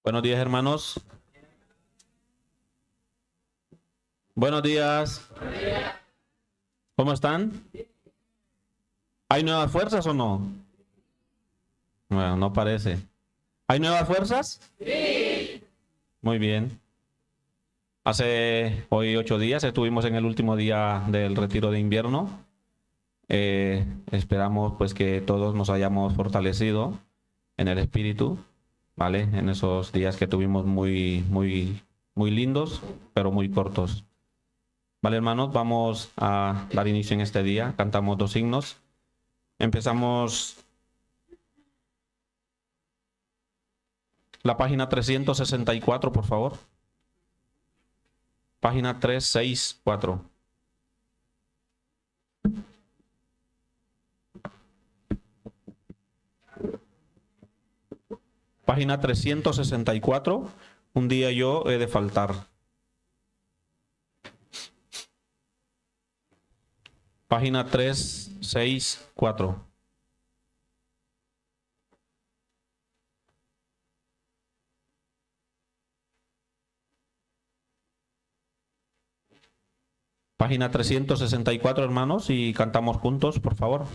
Buenos días, hermanos. Buenos días. ¿Cómo están? ¿Hay nuevas fuerzas o no? Bueno, no parece. ¿Hay nuevas fuerzas? Sí. Muy bien. Hace hoy 8 días estuvimos en el último día del retiro de invierno. Esperamos pues que todos nos hayamos fortalecido en el espíritu, ¿vale? En esos días que tuvimos muy lindos, pero muy cortos. Vale, hermanos, vamos a dar inicio en este día. Cantamos 2 himnos. Empezamos la página 364, por favor. Página 364. Página 364. Un día yo he de faltar. Página 364. Página 364, hermanos, y cantamos juntos, por favor.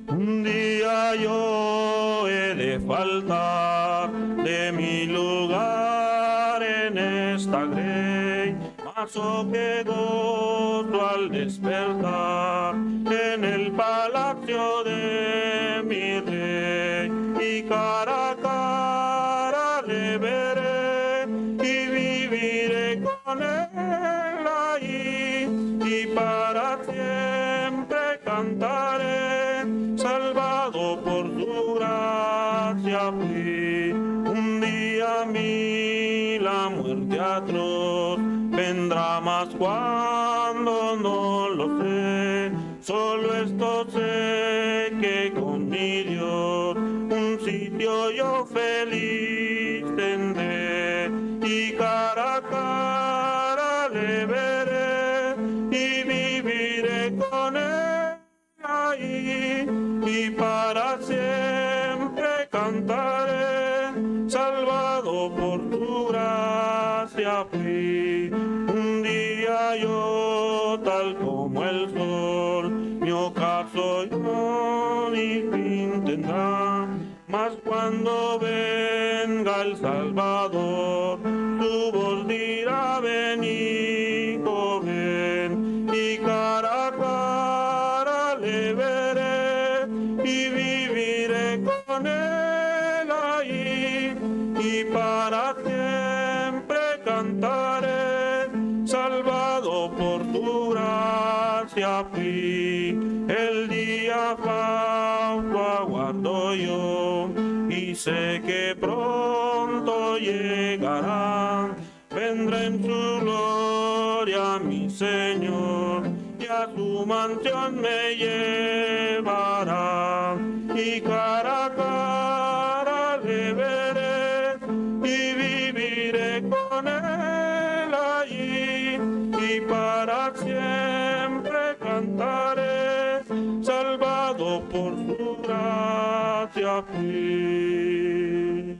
Un día yo he de faltar de mi lugar en esta grey, mas oh qué gozo al despertar en el palacio de mi rey, y cara a cara le veré y viviré con él allí, y para siempre cantaré, salvado por su gracia fui. Un día a mí la muerte atroz vendrá, más cuando no lo sé. Solo esto sé, que con mi Dios un sitio yo feliz tendré, y cara a cara le veré y viviré con él ahí, y para siempre cantaré, salvado por tu gracia fui. Un día yo, tal como el sol, mi ocaso yo mi fin tendrá, mas cuando venga el Salvador, su voz dirá: ven, hijo, ven, y cara a cara le veré y viviré con él allí, y para siempre cantaré, salvado por tu gracia fui. El día fausto aguardo yo, y sé que pronto llegará. Vendré en su gloria mi Señor, y a su mansión me llevará, y cara a cara le veré y viviré con él allí, y para siempre cantaré, salvado por su gracia fui.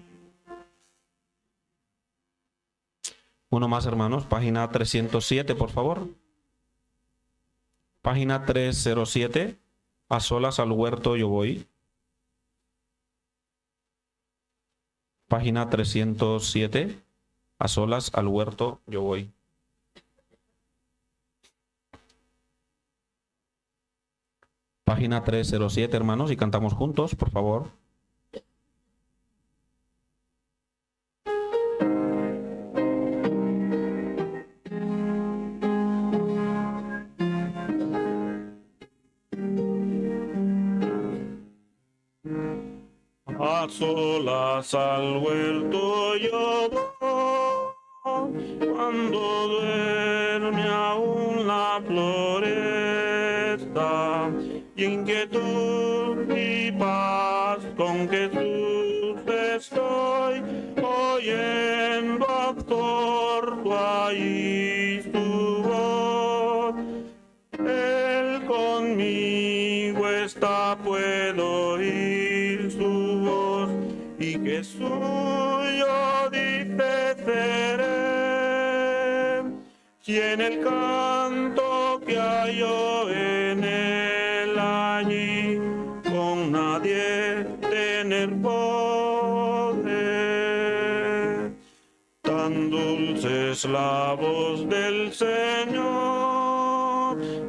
Uno más, hermanos. Página 307, por favor. Página 307. A solas al huerto yo voy. Página 307. A solas al huerto yo voy. Página 307, hermanos, y cantamos juntos, por favor. A solas al huerto yo voy, cuando duerme aún la floresta, y inquietud y paz con Jesús estoy, sordo allí su voz. Él conmigo está, puedo oír su voz, y que suyo dice seré. Y en el canto que halló en él allí, con nadie tener poder. Tan dulce es la voz del Señor,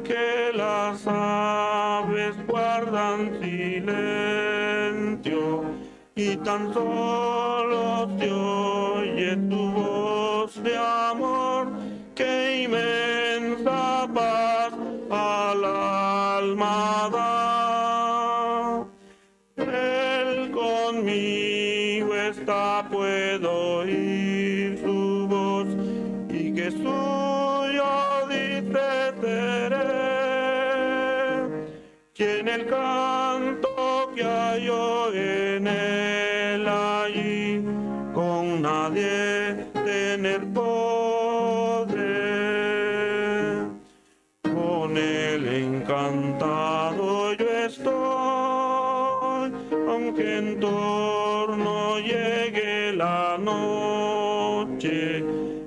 que las aves guardan silencio, y tan solo se oye tu voz de amor, que inmensa paz al alma da. Él conmigo está, puedo oír su voz, y que suyo dice seré. Y en el canto que halló en él allí, con nadie tener poder. Con él encantado yo estoy, aunque en torno llegue la noche,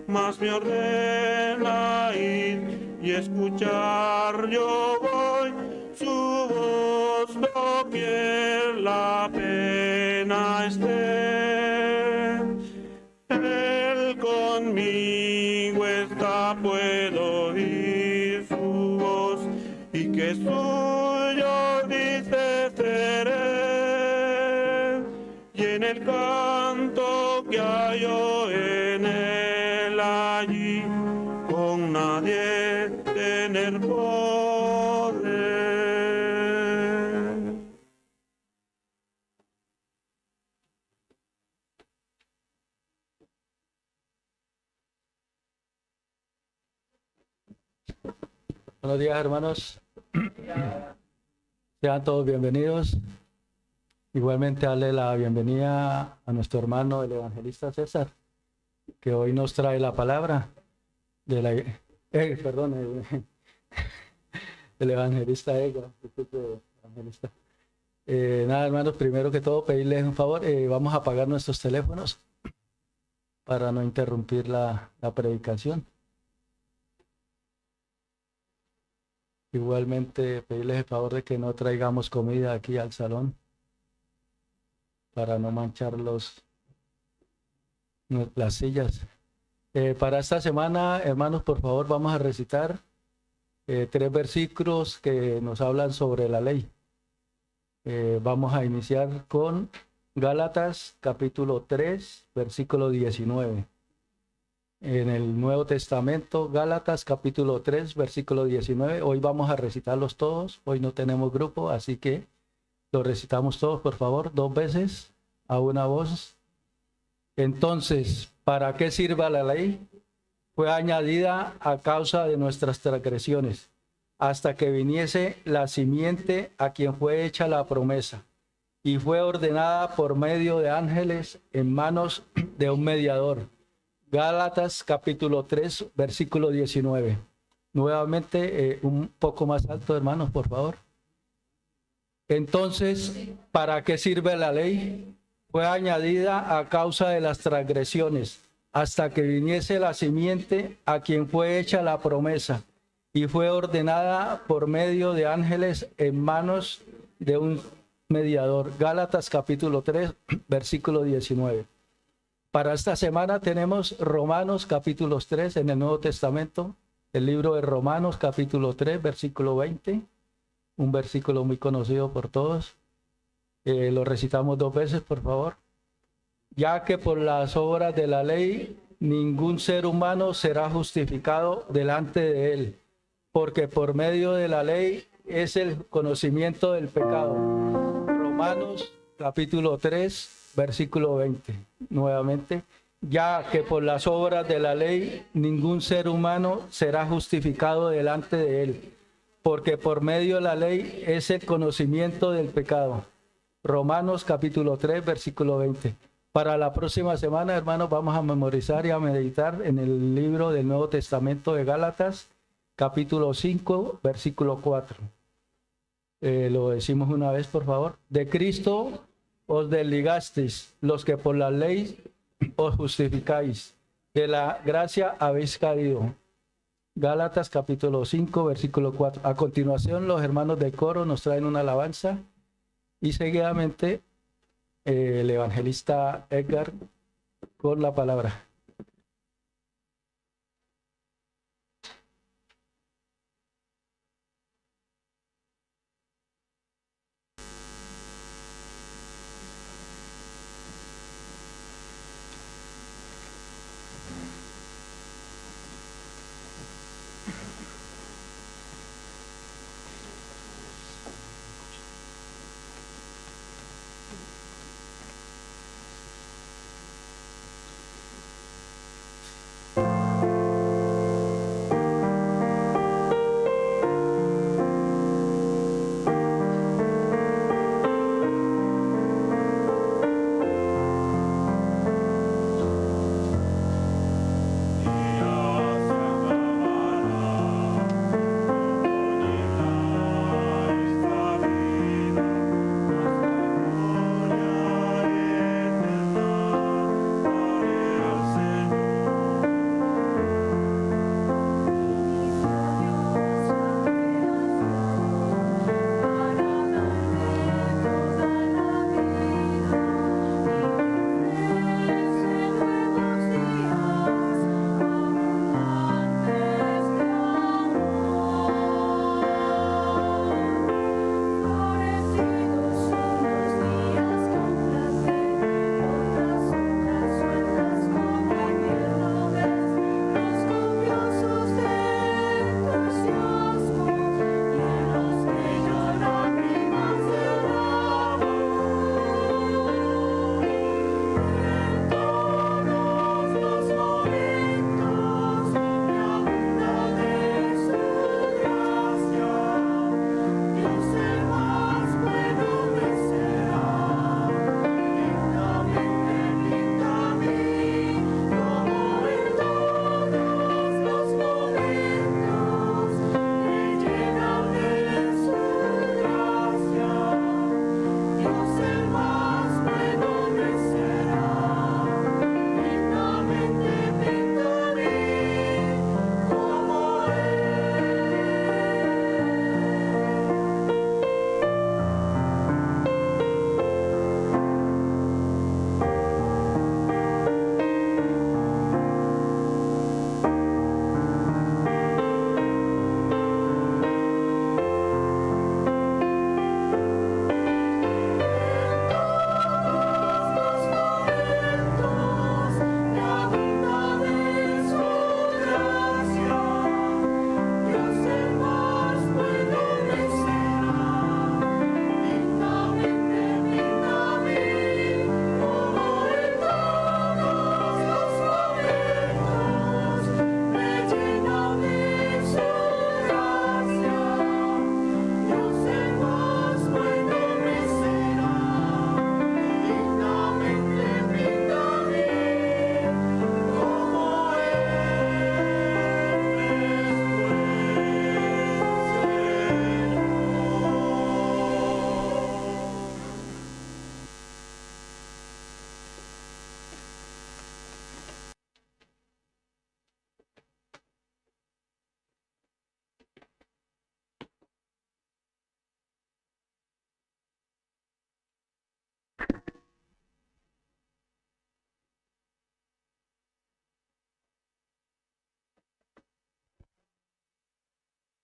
mas me ordena ir y escuchar yo voy su voz, doquier la pena esté. Él conmigo está, puedo oír su voz, y que suyo dice seré. Y en el canto que halló en él allí, con nadie tener poder. Buenos días, hermanos. Sean todos bienvenidos. Igualmente darle la bienvenida a nuestro hermano, el evangelista César, que hoy nos trae la palabra de la... el evangelista Ega. Evangelista. Nada, hermanos, primero que todo pedirles un favor. Vamos a apagar nuestros teléfonos para no interrumpir la predicación. Igualmente pedirles el favor de que no traigamos comida aquí al salón para no manchar las sillas. Para esta semana, hermanos, por favor, vamos a recitar 3 versículos que nos hablan sobre la ley. Vamos a iniciar con Gálatas capítulo 3, versículo 19. En el Nuevo Testamento, Gálatas capítulo 3, versículo 19. Hoy vamos a recitarlos todos. Hoy no tenemos grupo, así que lo recitamos todos, por favor, 2 veces a una voz. Entonces, ¿para qué sirve la ley? Fue añadida a causa de nuestras transgresiones, hasta que viniese la simiente a quien fue hecha la promesa, y fue ordenada por medio de ángeles en manos de un mediador. Gálatas capítulo 3, versículo 19. Nuevamente, un poco más alto, hermanos, por favor. Entonces, ¿para qué sirve la ley? Fue añadida a causa de las transgresiones, hasta que viniese la simiente a quien fue hecha la promesa, y fue ordenada por medio de ángeles en manos de un mediador. Gálatas capítulo 3, versículo 19. Para esta semana tenemos Romanos capítulo 3 en el Nuevo Testamento, el libro de Romanos capítulo 3, versículo 20, un versículo muy conocido por todos. Lo recitamos 2 veces, por favor. Ya que por las obras de la ley ningún ser humano será justificado delante de él, porque por medio de la ley es el conocimiento del pecado. Romanos capítulo 3, versículo 20. Nuevamente, ya que por las obras de la ley ningún ser humano será justificado delante de él, porque por medio de la ley es el conocimiento del pecado. Romanos capítulo 3, versículo 20. Para la próxima semana, hermanos, vamos a memorizar y a meditar en el libro del Nuevo Testamento de Gálatas, capítulo 5, versículo 4. Lo decimos una vez, por favor. De Cristo os desligasteis, los que por la ley os justificáis. De la gracia habéis caído. Gálatas capítulo 5, versículo 4. A continuación, los hermanos de coro nos traen una alabanza y seguidamente el evangelista Edgar con la palabra.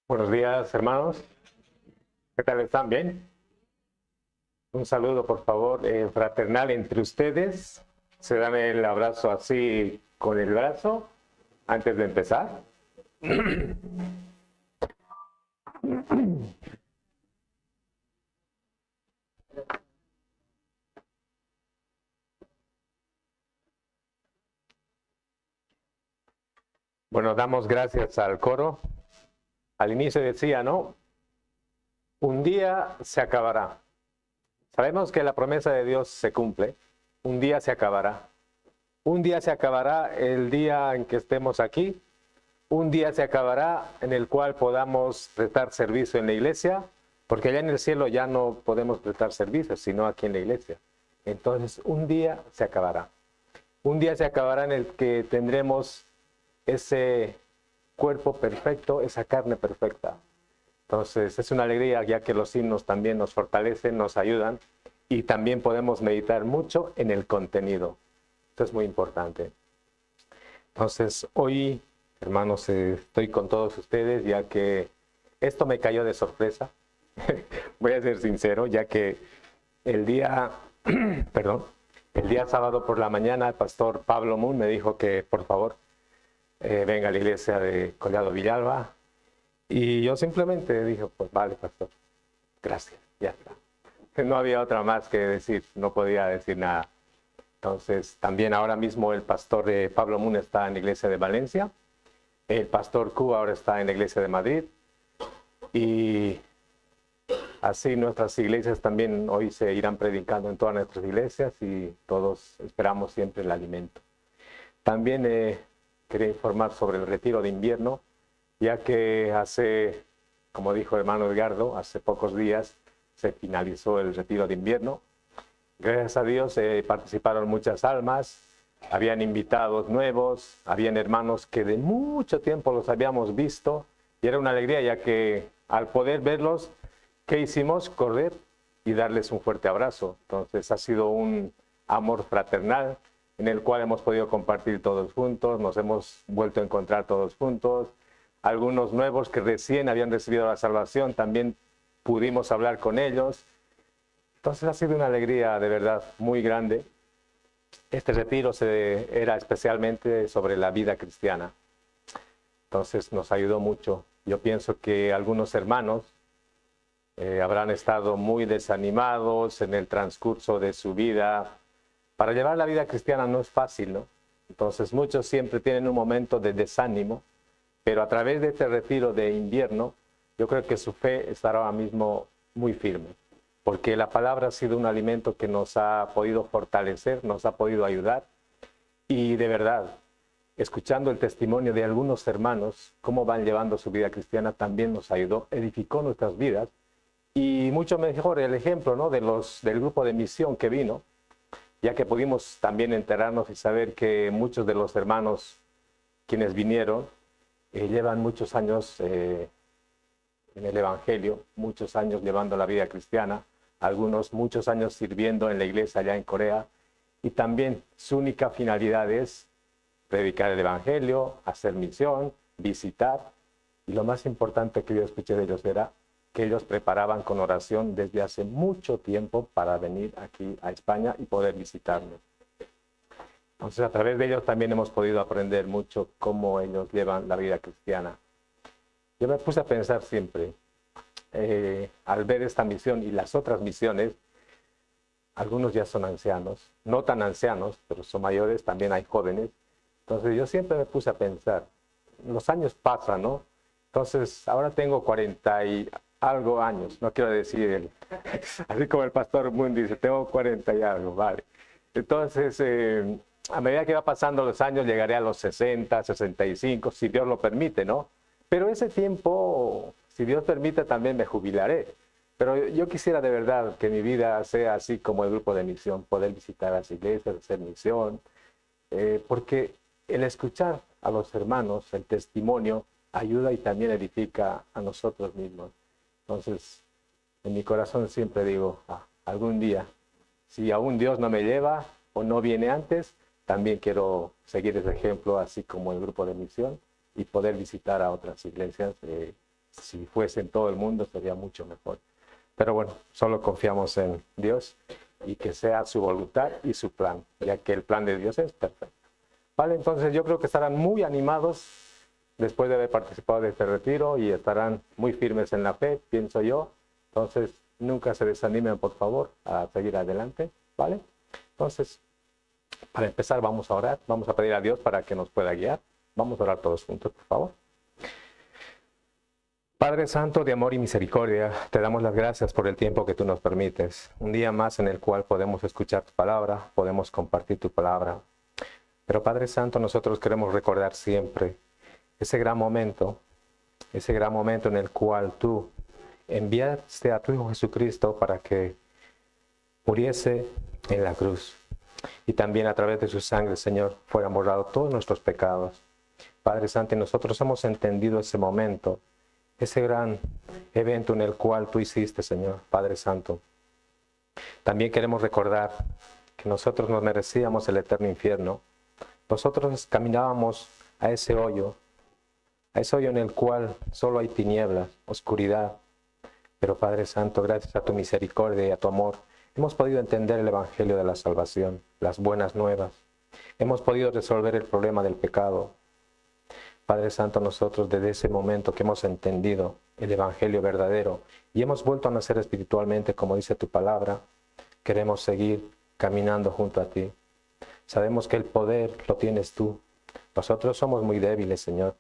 Buenos días, hermanos. ¿Qué tal están? ¿Bien? Un saludo, por favor, fraternal entre ustedes. Se dan el abrazo así con el brazo antes de empezar. Bueno, damos gracias al coro. Al inicio decía, ¿no? Un día se acabará. Sabemos que la promesa de Dios se cumple un día se acabará. Un día se acabará el día en que estemos aquí. Un día se acabará en el cual podamos prestar servicio en la iglesia, porque allá en el cielo ya no podemos prestar servicio, sino aquí en la iglesia. Entonces, un día se acabará. Un día se acabará en el que tendremos ese cuerpo perfecto, esa carne perfecta. Entonces, es una alegría, ya que los himnos también nos fortalecen, nos ayudan, y también podemos meditar mucho en el contenido. Esto es muy importante. Entonces, hoy, hermanos, estoy con todos ustedes, ya que esto me cayó de sorpresa. Voy a ser sincero, ya que el día, el día sábado por la mañana, el pastor Pablo Moon me dijo que, por favor, venga a la iglesia de Collado Villalba. Y yo simplemente dije, pues vale, pastor, gracias, ya está. No había otra más que decir, no podía decir nada. Entonces, también ahora mismo el pastor Pablo Moon está en la iglesia de Valencia. El pastor Q ahora está en la iglesia de Madrid. Y así nuestras iglesias también hoy se irán predicando en todas nuestras iglesias y todos esperamos siempre el alimento. También quería informar sobre el retiro de invierno, ya que hace, como dijo el hermano Edgardo, hace pocos días se finalizó el retiro de invierno. Gracias a Dios participaron muchas almas, habían invitados nuevos, habían hermanos que de mucho tiempo los habíamos visto y era una alegría, ya que al poder verlos, ¿qué hicimos? Correr y darles un fuerte abrazo. Entonces ha sido un amor fraternal en el cual hemos podido compartir todos juntos, nos hemos vuelto a encontrar todos juntos. Algunos nuevos que recién habían recibido la salvación, también pudimos hablar con ellos. Entonces ha sido una alegría de verdad muy grande. Este retiro era especialmente sobre la vida cristiana. Entonces nos ayudó mucho. Yo pienso que algunos hermanos habrán estado muy desanimados en el transcurso de su vida. Para llevar la vida cristiana no es fácil, ¿no? Entonces muchos siempre tienen un momento de desánimo, pero a través de este retiro de invierno, yo creo que su fe estará ahora mismo muy firme, porque la palabra ha sido un alimento que nos ha podido fortalecer, nos ha podido ayudar, y de verdad, escuchando el testimonio de algunos hermanos, cómo van llevando su vida cristiana, también nos ayudó, edificó nuestras vidas, y mucho mejor el ejemplo, ¿no?, del grupo de misión que vino, ya que pudimos también enterarnos y saber que muchos de los hermanos quienes vinieron llevan muchos años en el Evangelio, muchos años llevando la vida cristiana, algunos muchos años sirviendo en la iglesia allá en Corea, y también su única finalidad es predicar el Evangelio, hacer misión, visitar, y lo más importante que yo escuché de ellos era que ellos preparaban con oración desde hace mucho tiempo para venir aquí a España y poder visitarnos. Entonces, a través de ellos también hemos podido aprender mucho cómo ellos llevan la vida cristiana. Yo me puse a pensar siempre, al ver esta misión y las otras misiones, algunos ya son ancianos, no tan ancianos, pero son mayores, también hay jóvenes. Entonces, yo siempre me puse a pensar, los años pasan, ¿no? Entonces, ahora tengo 40 y algo años, no quiero decir, así como el pastor Moon dice, tengo 40 y algo, vale. Entonces, a medida que va pasando los años, llegaré a los 60, 65, si Dios lo permite, ¿no? Pero ese tiempo, si Dios permite, también me jubilaré. Pero yo quisiera de verdad que mi vida sea así como el grupo de misión, poder visitar las iglesias, hacer misión, porque el escuchar a los hermanos, el testimonio, ayuda y también edifica a nosotros mismos. Entonces, en mi corazón siempre digo, algún día, si aún Dios no me lleva o no viene antes, también quiero seguir ese ejemplo, así como el grupo de misión, y poder visitar a otras iglesias. Si fuese en todo el mundo, sería mucho mejor. Pero bueno, solo confiamos en Dios y que sea su voluntad y su plan, ya que el plan de Dios es perfecto. Vale, entonces yo creo que estarán muy animados después de haber participado de este retiro y estarán muy firmes en la fe, pienso yo. Entonces, nunca se desanimen, por favor, a seguir adelante, ¿vale? Entonces, para empezar, vamos a orar, vamos a pedir a Dios para que nos pueda guiar. Vamos a orar todos juntos, por favor. Padre Santo de amor y misericordia, te damos las gracias por el tiempo que tú nos permites. Un día más en el cual podemos escuchar tu palabra, podemos compartir tu palabra. Pero Padre Santo, nosotros queremos recordar siempre ese gran momento en el cual tú enviaste a tu Hijo Jesucristo para que muriese en la cruz. Y también a través de su sangre, Señor, fueran borrados todos nuestros pecados. Padre Santo, y nosotros hemos entendido ese momento, ese gran evento en el cual tú hiciste, Señor, Padre Santo. También queremos recordar que nosotros nos merecíamos el eterno infierno. Nosotros caminábamos a ese hoyo en el cual solo hay tinieblas, oscuridad. Pero Padre Santo, gracias a tu misericordia y a tu amor, hemos podido entender el Evangelio de la salvación, las buenas nuevas. Hemos podido resolver el problema del pecado. Padre Santo, nosotros desde ese momento que hemos entendido el Evangelio verdadero y hemos vuelto a nacer espiritualmente, como dice tu palabra, queremos seguir caminando junto a ti. Sabemos que el poder lo tienes tú. Nosotros somos muy débiles, Señor,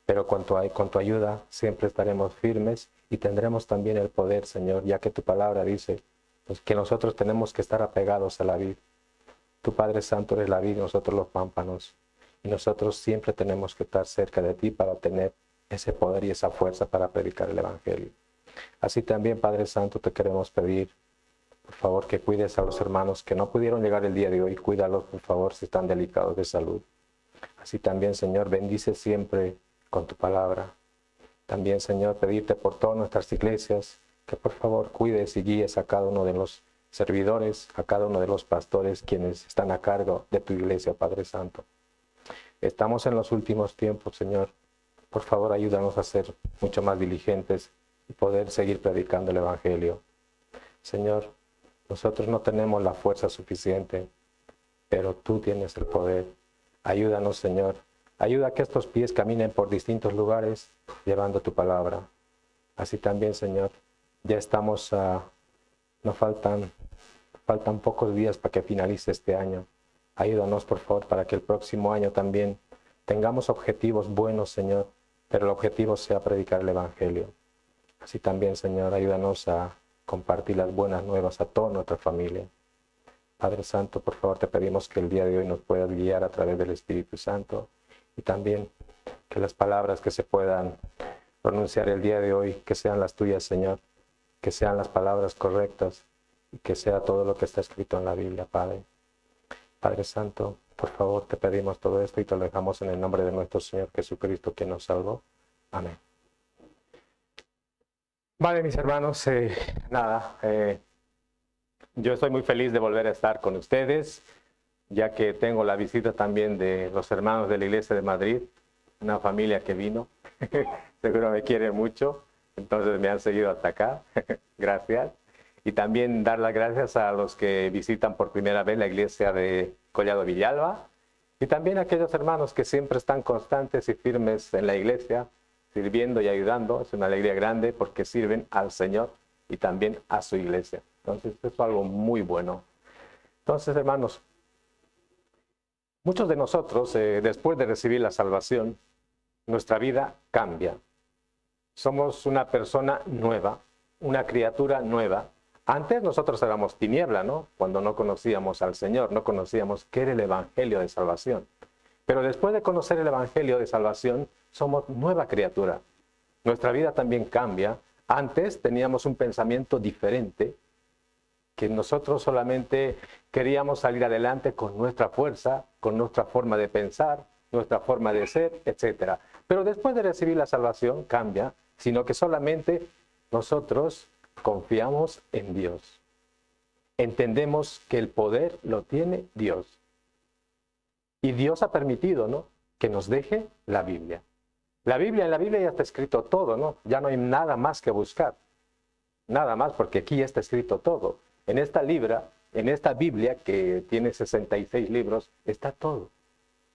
pero con tu ayuda siempre estaremos firmes y tendremos también el poder, Señor, ya que tu palabra dice pues, que nosotros tenemos que estar apegados a la vid. Tu Padre Santo eres la vid y nosotros los pámpanos. Y nosotros siempre tenemos que estar cerca de ti para tener ese poder y esa fuerza para predicar el Evangelio. Así también, Padre Santo, te queremos pedir, por favor, que cuides a los hermanos que no pudieron llegar el día de hoy. Cuídalos, por favor, si están delicados de salud. Así también, Señor, bendice siempre con tu palabra. También, Señor, pedirte por todas nuestras iglesias, que por favor cuides y guíes a cada uno de los servidores, a cada uno de los pastores quienes están a cargo de tu iglesia, Padre Santo. Estamos en los últimos tiempos, Señor. Por favor, ayúdanos a ser mucho más diligentes y poder seguir predicando el Evangelio. Señor, nosotros no tenemos la fuerza suficiente, pero tú tienes el poder. Ayúdanos, Señor. Ayuda a que estos pies caminen por distintos lugares llevando tu palabra. Así también, Señor, ya estamos nos faltan pocos días para que finalice este año. Ayúdanos, por favor, para que el próximo año también tengamos objetivos buenos, Señor, pero el objetivo sea predicar el Evangelio. Así también, Señor, ayúdanos a compartir las buenas nuevas a toda nuestra familia. Padre Santo, por favor, te pedimos que el día de hoy nos puedas guiar a través del Espíritu Santo y también que las palabras que se puedan pronunciar el día de hoy, que sean las tuyas, Señor, que sean las palabras correctas y que sea todo lo que está escrito en la Biblia, Padre. Padre Santo, por favor, te pedimos todo esto y te lo dejamos en el nombre de nuestro Señor Jesucristo, que nos salvó. Amén. Vale, mis hermanos, yo estoy muy feliz de volver a estar con ustedes, ya que tengo la visita también de los hermanos de la Iglesia de Madrid, una familia que vino, seguro me quieren mucho, entonces me han seguido hasta acá, gracias. Y también dar las gracias a los que visitan por primera vez la iglesia de Collado Villalba. Y también a aquellos hermanos que siempre están constantes y firmes en la iglesia, sirviendo y ayudando. Es una alegría grande porque sirven al Señor y también a su iglesia. Entonces, eso es algo muy bueno. Entonces, hermanos, muchos de nosotros, después de recibir la salvación, nuestra vida cambia. Somos una persona nueva, una criatura nueva. Antes nosotros éramos tiniebla, ¿no? Cuando no conocíamos al Señor, no conocíamos qué era el Evangelio de salvación. Pero después de conocer el Evangelio de salvación, somos nueva criatura. Nuestra vida también cambia. Antes teníamos un pensamiento diferente, que nosotros solamente queríamos salir adelante con nuestra fuerza, con nuestra forma de pensar, nuestra forma de ser, etc. Pero después de recibir la salvación, cambia, sino que solamente nosotros confiamos en Dios. Entendemos que el poder lo tiene Dios. Y Dios ha permitido, ¿no?, que nos deje la Biblia. En la Biblia ya está escrito todo, ¿no? Ya no hay nada más que buscar. Nada más, porque aquí ya está escrito todo. En esta Biblia, que tiene 66 libros, está todo.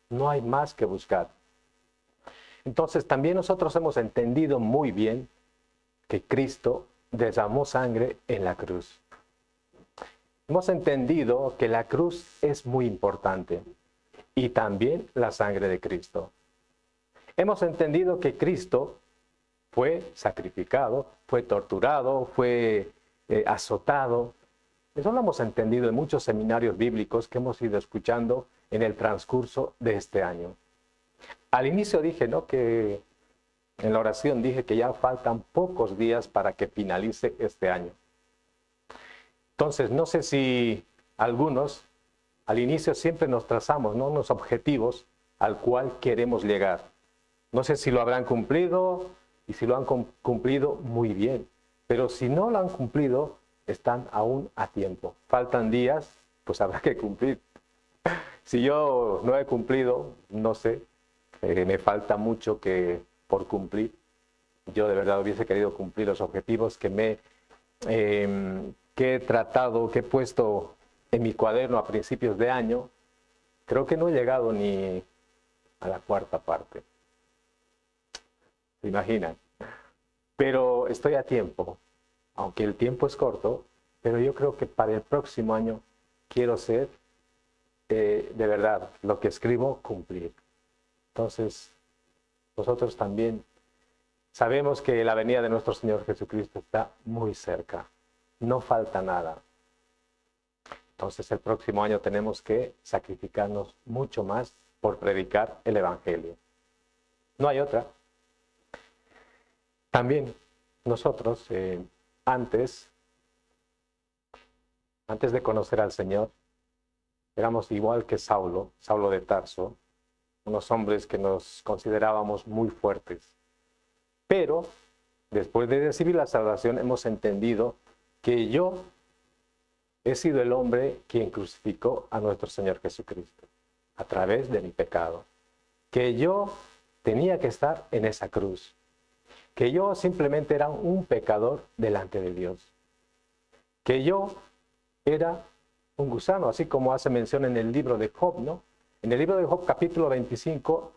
No hay más que buscar. Entonces, también nosotros hemos entendido muy bien que Cristo derramó sangre en la cruz. Hemos entendido que la cruz es muy importante y también la sangre de Cristo. Hemos entendido que Cristo fue sacrificado, fue torturado, fue azotado. Eso lo hemos entendido en muchos seminarios bíblicos que hemos ido escuchando en el transcurso de este año. Al inicio dije, ¿no?, que en la oración dije que ya faltan pocos días para que finalice este año. Entonces, no sé si algunos al inicio siempre nos trazamos, ¿no?, unos objetivos al cual queremos llegar. No sé si lo habrán cumplido, y si lo han cumplido, muy bien. Pero si no lo han cumplido, están aún a tiempo. Faltan días, pues habrá que cumplir. Si yo no he cumplido, no sé, me falta mucho por cumplir. Yo de verdad hubiese querido cumplir los objetivos que he tratado, que he puesto en mi cuaderno a principios de año. Creo que no he llegado ni a la cuarta parte. ¿Se imaginan? Pero estoy a tiempo, aunque el tiempo es corto, pero yo creo que para el próximo año quiero ser, de verdad, lo que escribo, cumplir. Entonces, nosotros también sabemos que la venida de nuestro Señor Jesucristo está muy cerca. No falta nada. Entonces, el próximo año tenemos que sacrificarnos mucho más por predicar el Evangelio. No hay otra. También nosotros, antes de conocer al Señor, éramos igual que Saulo de Tarso, unos hombres que nos considerábamos muy fuertes. Pero, después de recibir la salvación, hemos entendido que yo he sido el hombre quien crucificó a nuestro Señor Jesucristo a través de mi pecado. Que yo tenía que estar en esa cruz. Que yo simplemente era un pecador delante de Dios. Que yo era un gusano, así como hace mención en el libro de Job, ¿no? En el libro de Job, capítulo 25,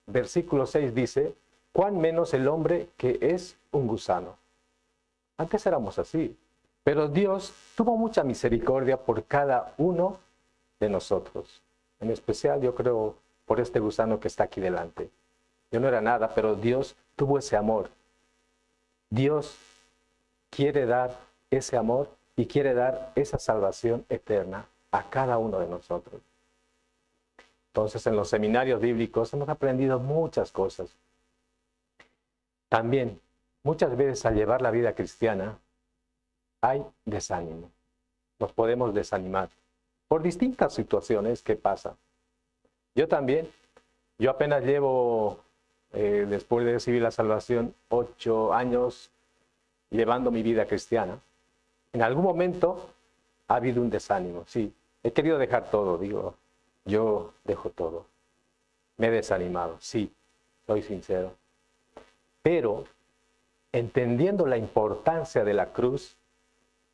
versículo 6 dice, cuán menos el hombre que es un gusano. Antes éramos así, pero Dios tuvo mucha misericordia por cada uno de nosotros. En especial, yo creo, por este gusano que está aquí delante. Yo no era nada, pero Dios tuvo ese amor. Dios quiere dar ese amor y quiere dar esa salvación eterna a cada uno de nosotros. Entonces, en los seminarios bíblicos hemos aprendido muchas cosas. También, muchas veces al llevar la vida cristiana, hay desánimo. Nos podemos desanimar por distintas situaciones que pasan. Yo también, yo apenas llevo, después de recibir la salvación, 8 años llevando mi vida cristiana. En algún momento ha habido un desánimo, sí. He querido dejar todo, digo, yo dejo todo. Me he desanimado, sí, soy sincero. Pero, entendiendo la importancia de la cruz,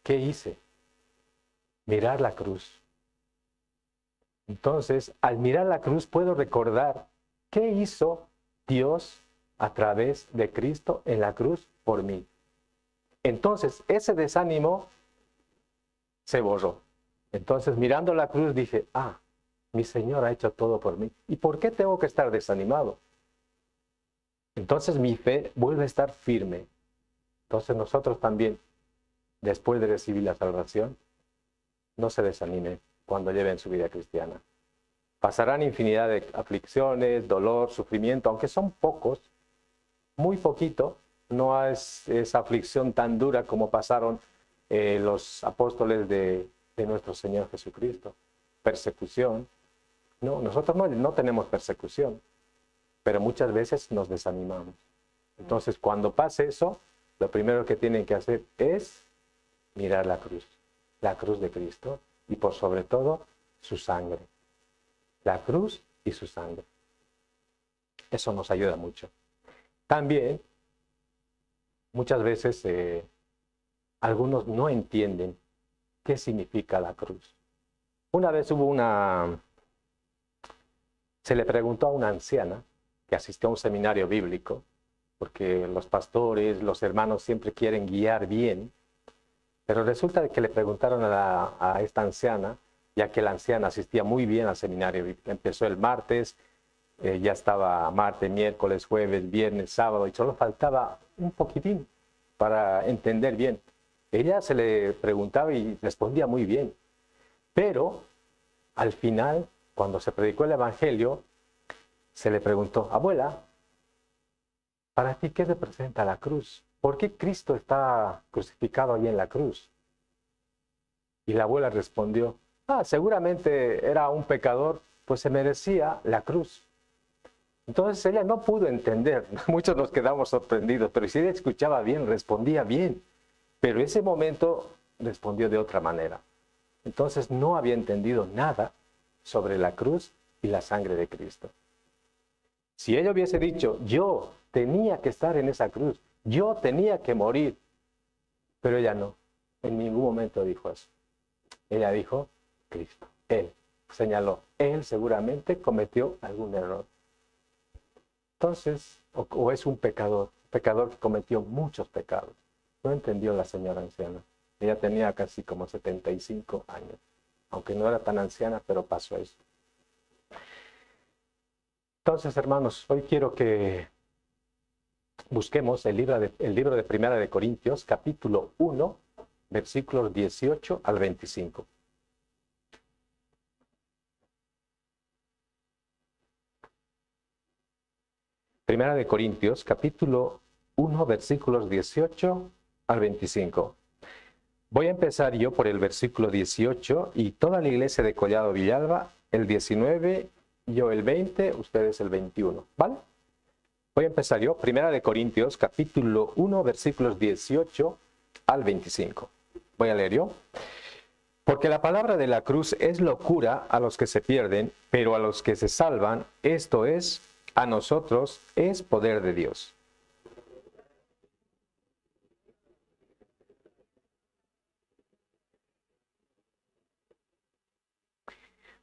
¿qué hice? Mirar la cruz. Entonces, al mirar la cruz puedo recordar qué hizo Dios a través de Cristo en la cruz por mí. Entonces, ese desánimo se borró. Entonces, mirando la cruz dije, mi Señor ha hecho todo por mí. ¿Y por qué tengo que estar desanimado? Entonces, mi fe vuelve a estar firme. Entonces, nosotros también, después de recibir la salvación, no se desanimen cuando lleven su vida cristiana. Pasarán infinidad de aflicciones, dolor, sufrimiento, aunque son pocos, muy poquito. No es esa aflicción tan dura como pasaron los apóstoles de nuestro Señor Jesucristo. Persecución. No, nosotros no tenemos persecución, pero muchas veces nos desanimamos. Entonces, cuando pase eso, lo primero que tienen que hacer es mirar la cruz de Cristo y por sobre todo su sangre. La cruz y su sangre. Eso nos ayuda mucho. También, muchas veces algunos no entienden qué significa la cruz. Una vez se le preguntó a una anciana que asistió a un seminario bíblico, porque los pastores, los hermanos siempre quieren guiar bien, pero resulta que le preguntaron a esta anciana, ya que la anciana asistía muy bien al seminario bíblico. Empezó el martes, Ya estaba martes, miércoles, jueves, viernes, sábado y solo faltaba un poquitín para entender bien. Ella se le preguntaba y respondía muy bien. Pero al final, cuando se predicó el Evangelio, se le preguntó: abuela, ¿para ti qué representa la cruz? ¿Por qué Cristo está crucificado ahí en la cruz? Y la abuela respondió: seguramente era un pecador, pues se merecía la cruz. Entonces ella no pudo entender. Muchos nos quedamos sorprendidos, pero si ella escuchaba bien, respondía bien. Pero ese momento respondió de otra manera. Entonces no había entendido nada sobre la cruz y la sangre de Cristo. Si ella hubiese dicho: yo tenía que estar en esa cruz, yo tenía que morir, pero ella no, en ningún momento dijo eso. Ella dijo: Cristo, Él, señaló, Él seguramente cometió algún error. Entonces, o es un pecador que cometió muchos pecados. No entendió la señora anciana. Ella tenía casi como 75 años, aunque no era tan anciana, pero pasó eso. Entonces, hermanos, hoy quiero que busquemos el libro de Primera de Corintios, capítulo 1, versículos 18 al 25. Primera de Corintios, capítulo 1, versículos 18 al 25. Voy a empezar yo por el versículo 18 y toda la iglesia de Collado Villalba, el 19, yo el 20, ustedes el 21, ¿vale? Voy a empezar yo, Primera de Corintios, capítulo 1, versículos 18 al 25. Voy a leer yo. Porque la palabra de la cruz es locura a los que se pierden, pero a los que se salvan, esto es, a nosotros, es poder de Dios.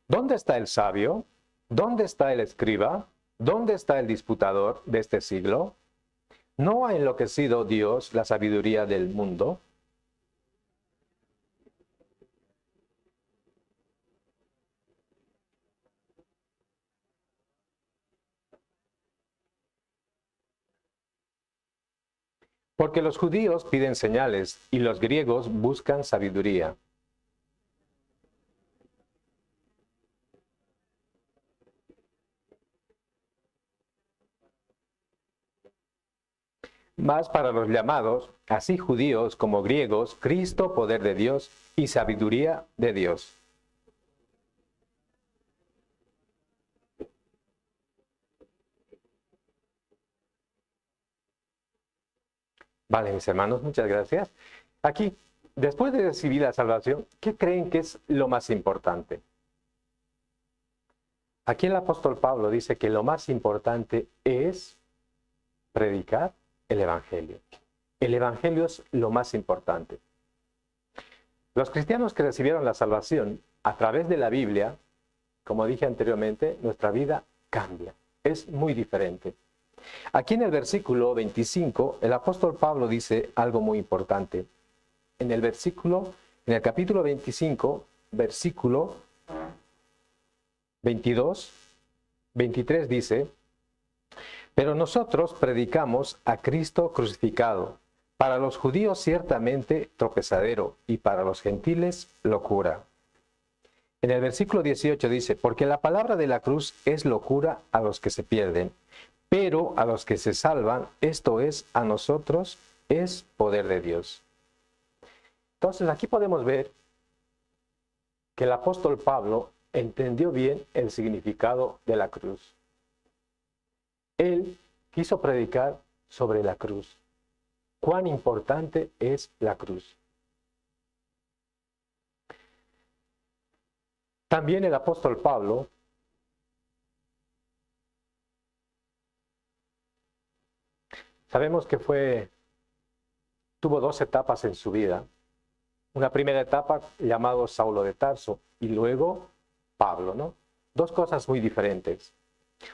¿Dónde está el sabio? ¿Dónde está el escriba? ¿Dónde está el disputador de este siglo? ¿No ha enloquecido Dios la sabiduría del mundo? Porque los judíos piden señales y los griegos buscan sabiduría. Mas para los llamados, así judíos como griegos, Cristo, poder de Dios y sabiduría de Dios. Vale, mis hermanos, muchas gracias. Aquí, después de recibir la salvación, ¿qué creen que es lo más importante? Aquí el apóstol Pablo dice que lo más importante es predicar el Evangelio. El Evangelio es lo más importante. Los cristianos que recibieron la salvación a través de la Biblia, como dije anteriormente, nuestra vida cambia. Es muy diferente. Aquí en el versículo 25, el apóstol Pablo dice algo muy importante. En el capítulo 25, versículo 22, 23 dice: pero nosotros predicamos a Cristo crucificado, para los judíos ciertamente tropezadero y para los gentiles locura. En el versículo 18 dice: porque la palabra de la cruz es locura a los que se pierden, pero a los que se salvan, esto es, a nosotros, es poder de Dios. Entonces aquí podemos ver que el apóstol Pablo entendió bien el significado de la cruz. Él quiso predicar sobre la cruz. ¿Cuán importante es la cruz? También el apóstol Pablo sabemos que tuvo dos etapas en su vida. Una primera etapa llamado Saulo de Tarso y luego Pablo, ¿no? Dos cosas muy diferentes.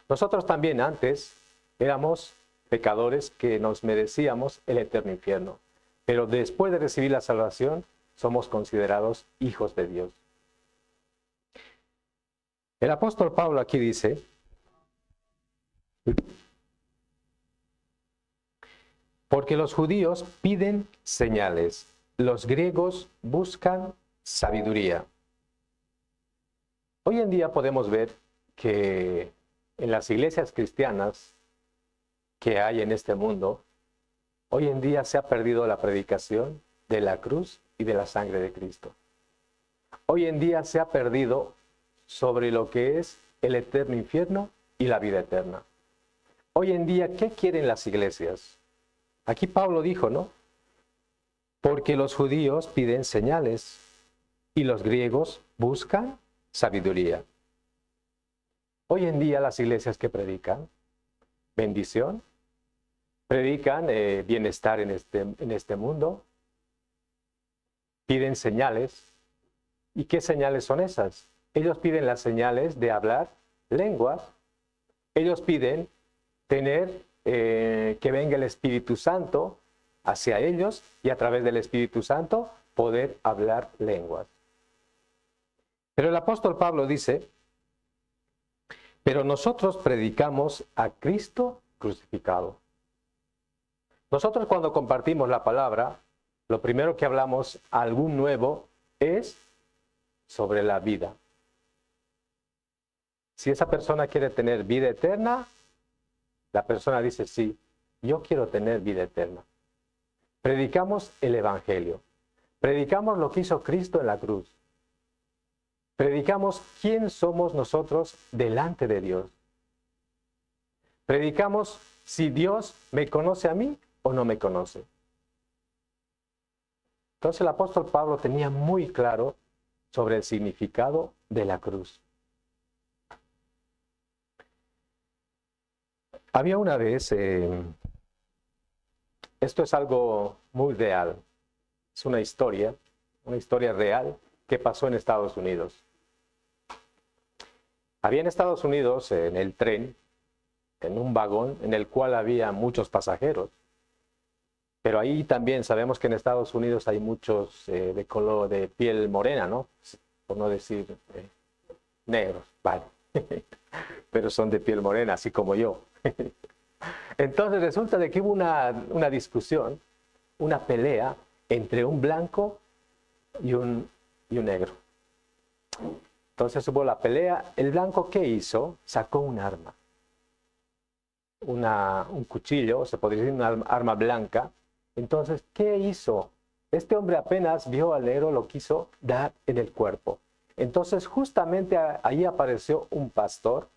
Nosotros también antes éramos pecadores que nos merecíamos el eterno infierno, pero después de recibir la salvación somos considerados hijos de Dios. El apóstol Pablo aquí dice Porque los judíos piden señales, los griegos buscan sabiduría. Hoy en día podemos ver que en las iglesias cristianas que hay en este mundo, hoy en día se ha perdido la predicación de la cruz y de la sangre de Cristo. Hoy en día se ha perdido sobre lo que es el eterno infierno y la vida eterna. Hoy en día, ¿qué quieren las iglesias? Aquí Pablo dijo, ¿no? Porque los judíos piden señales y los griegos buscan sabiduría. Hoy en día las iglesias que predican bendición, predican bienestar en este mundo, piden señales. ¿Y qué señales son esas? Ellos piden las señales de hablar lenguas. Ellos piden tener que venga el Espíritu Santo hacia ellos y a través del Espíritu Santo poder hablar lenguas. Pero el apóstol Pablo dice, pero nosotros predicamos a Cristo crucificado. Nosotros cuando compartimos la palabra, lo primero que hablamos a algún nuevo es sobre la vida. Si esa persona quiere tener vida eterna, la persona dice, sí, yo quiero tener vida eterna. Predicamos el Evangelio. Predicamos lo que hizo Cristo en la cruz. Predicamos quién somos nosotros delante de Dios. Predicamos si Dios me conoce a mí o no me conoce. Entonces el apóstol Pablo tenía muy claro sobre el significado de la cruz. Había una vez, esto es algo muy real, es una historia real que pasó en Estados Unidos. Había en Estados Unidos, en el tren, en un vagón en el cual había muchos pasajeros. Pero ahí también sabemos que en Estados Unidos hay muchos de color de piel morena, ¿no? Por no decir negros, vale. Pero son de piel morena, así como yo. Entonces resulta de que hubo una discusión, una pelea entre un blanco y un negro. Entonces hubo la pelea. El blanco, ¿qué hizo? Sacó un arma. Un cuchillo, se podría decir una arma blanca. Entonces, ¿qué hizo? Este hombre apenas vio al negro, lo quiso dar en el cuerpo. Entonces, justamente ahí apareció un pastor,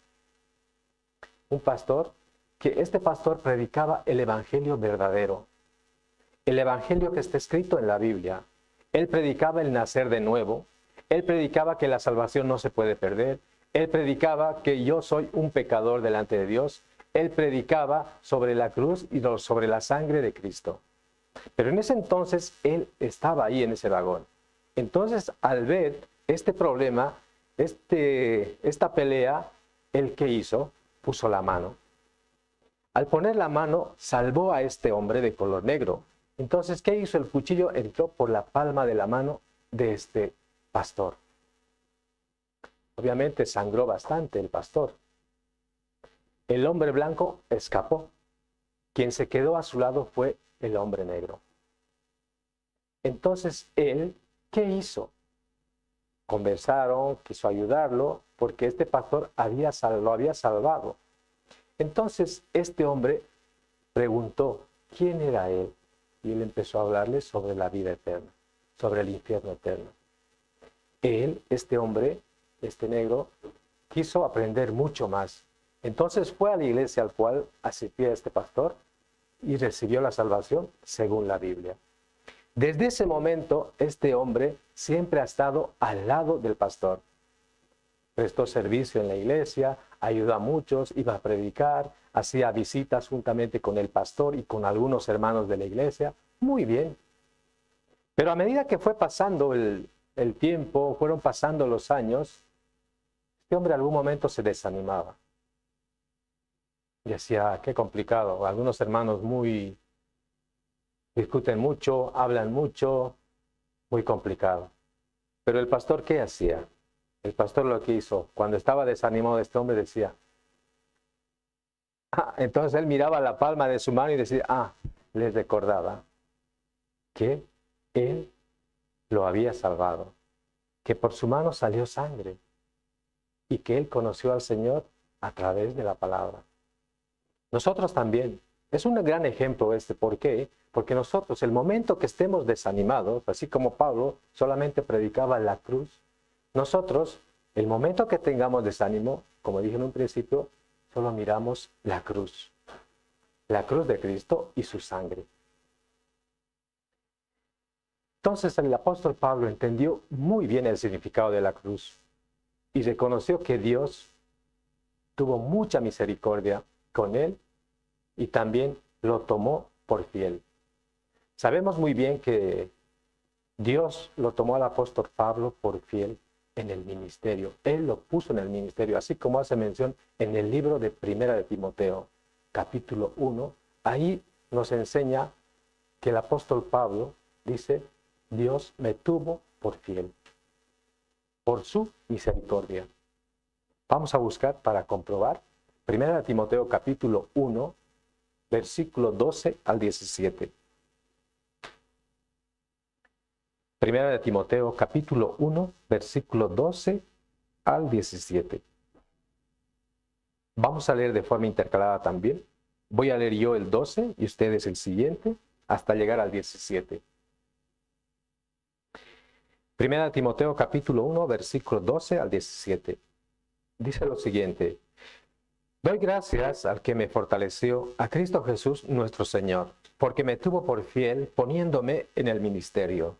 que este pastor predicaba el evangelio verdadero, el evangelio que está escrito en la Biblia. Él predicaba el nacer de nuevo, él predicaba que la salvación no se puede perder, él predicaba que yo soy un pecador delante de Dios, él predicaba sobre la cruz y sobre la sangre de Cristo. Pero en ese entonces él estaba ahí en ese vagón. Entonces, al ver este problema, esta pelea, ¿él qué hizo? Puso la mano. Al poner la mano, salvó a este hombre de color negro. Entonces, ¿qué hizo? El cuchillo entró por la palma de la mano de este pastor. Obviamente sangró bastante el pastor. El hombre blanco escapó. Quien se quedó a su lado fue el hombre negro. Entonces él, ¿qué hizo? Conversaron, quiso ayudarlo, porque este pastor lo había salvado. Entonces este hombre preguntó quién era él, y él empezó a hablarle sobre la vida eterna, sobre el infierno eterno. Él, este hombre, este negro, quiso aprender mucho más. Entonces fue a la iglesia al cual asistía este pastor y recibió la salvación según la Biblia. Desde ese momento, este hombre siempre ha estado al lado del pastor. Prestó servicio en la iglesia, ayudó a muchos, iba a predicar, hacía visitas juntamente con el pastor y con algunos hermanos de la iglesia. Muy bien. Pero a medida que fue pasando el tiempo, fueron pasando los años, este hombre en algún momento se desanimaba. Decía, qué complicado. Algunos hermanos discuten mucho, hablan mucho, muy complicado. Pero el pastor, ¿qué hacía? El pastor lo que hizo, cuando estaba desanimado este hombre, decía, Entonces él miraba la palma de su mano y decía, les recordaba que él lo había salvado, que por su mano salió sangre y que él conoció al Señor a través de la palabra. Nosotros también. Es un gran ejemplo este. ¿Por qué? Porque nosotros, el momento que estemos desanimados, así como Pablo solamente predicaba la cruz, nosotros, el momento que tengamos desánimo, como dije en un principio, solo miramos la cruz de Cristo y su sangre. Entonces el apóstol Pablo entendió muy bien el significado de la cruz y reconoció que Dios tuvo mucha misericordia con él y también lo tomó por fiel. Sabemos muy bien que Dios lo tomó al apóstol Pablo por fiel en el ministerio. Él lo puso en el ministerio, así como hace mención en el libro de Primera de Timoteo, capítulo 1. Ahí nos enseña que el apóstol Pablo dice, Dios me tuvo por fiel, por su misericordia. Vamos a buscar para comprobar. Primera de Timoteo, capítulo 1, versículo 12 al 17. Primera de Timoteo, capítulo 1, versículo 12 al 17. Vamos a leer de forma intercalada también. Voy a leer yo el 12 y ustedes el siguiente, hasta llegar al 17. Primera de Timoteo, capítulo 1, versículo 12 al 17. Dice lo siguiente. Doy gracias al que me fortaleció, a Cristo Jesús nuestro Señor, porque me tuvo por fiel poniéndome en el ministerio.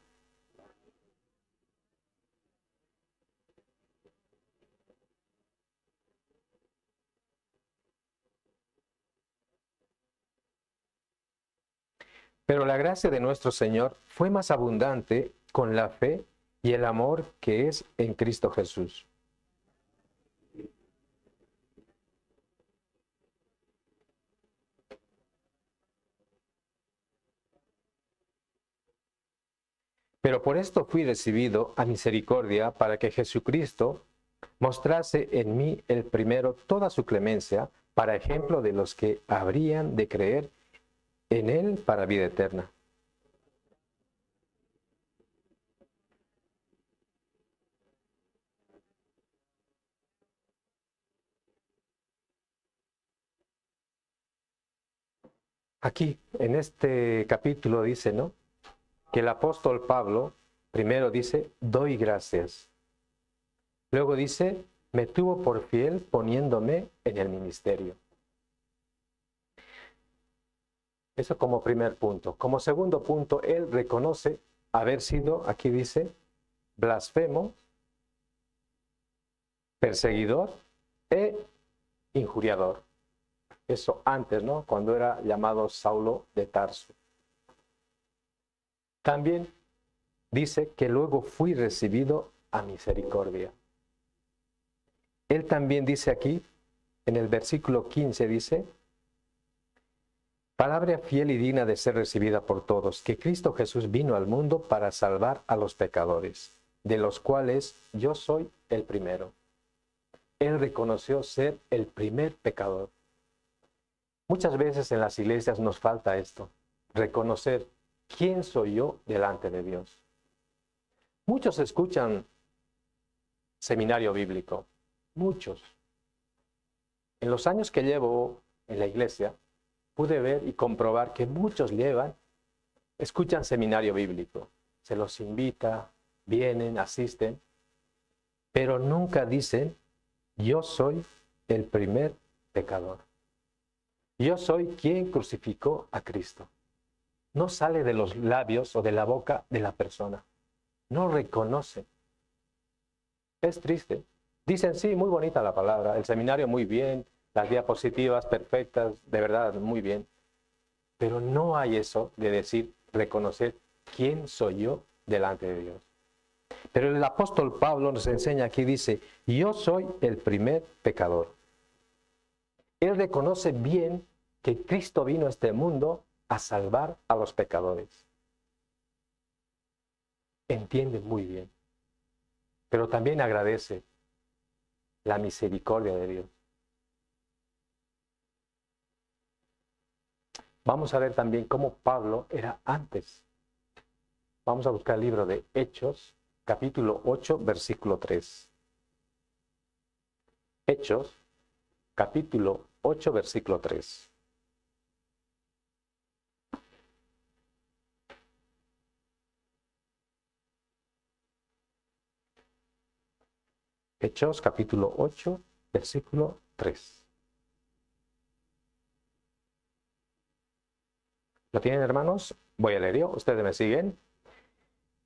Pero la gracia de nuestro Señor fue más abundante con la fe y el amor que es en Cristo Jesús. Pero por esto fui recibido a misericordia para que Jesucristo mostrase en mí el primero toda su clemencia, para ejemplo de los que habrían de creer en él para vida eterna. Aquí, en este capítulo dice, ¿no?, que el apóstol Pablo primero dice, doy gracias. Luego dice, me tuvo por fiel poniéndome en el ministerio. Eso como primer punto. Como segundo punto, él reconoce haber sido, aquí dice, blasfemo, perseguidor e injuriador. Eso antes, ¿no?, cuando era llamado Saulo de Tarso. También dice que luego fui recibido a misericordia. Él también dice aquí, en el versículo 15 dice, palabra fiel y digna de ser recibida por todos, que Cristo Jesús vino al mundo para salvar a los pecadores, de los cuales yo soy el primero. Él reconoció ser el primer pecador. Muchas veces en las iglesias nos falta esto, reconocer quién soy yo delante de Dios. Muchos escuchan seminario bíblico, muchos. En los años que llevo en la iglesia, pude ver y comprobar que muchos escuchan seminario bíblico. Se los invita, vienen, asisten, pero nunca dicen, yo soy el primer pecador. Yo soy quien crucificó a Cristo. No sale de los labios o de la boca de la persona. No reconoce. Es triste. Dicen, sí, muy bonita la palabra, el seminario muy bien, las diapositivas perfectas, de verdad, muy bien. Pero no hay eso de decir, reconocer quién soy yo delante de Dios. Pero el apóstol Pablo nos enseña aquí, dice, yo soy el primer pecador. Él reconoce bien que Cristo vino a este mundo a salvar a los pecadores. Entiende muy bien, pero también agradece la misericordia de Dios. Vamos a ver también cómo Pablo era antes. Vamos a buscar el libro de Hechos, capítulo 8, versículo 3. Hechos, capítulo 8, versículo 3. Hechos, capítulo 8, versículo 3. ¿Lo tienen, hermanos? Voy a leer yo, ustedes me siguen.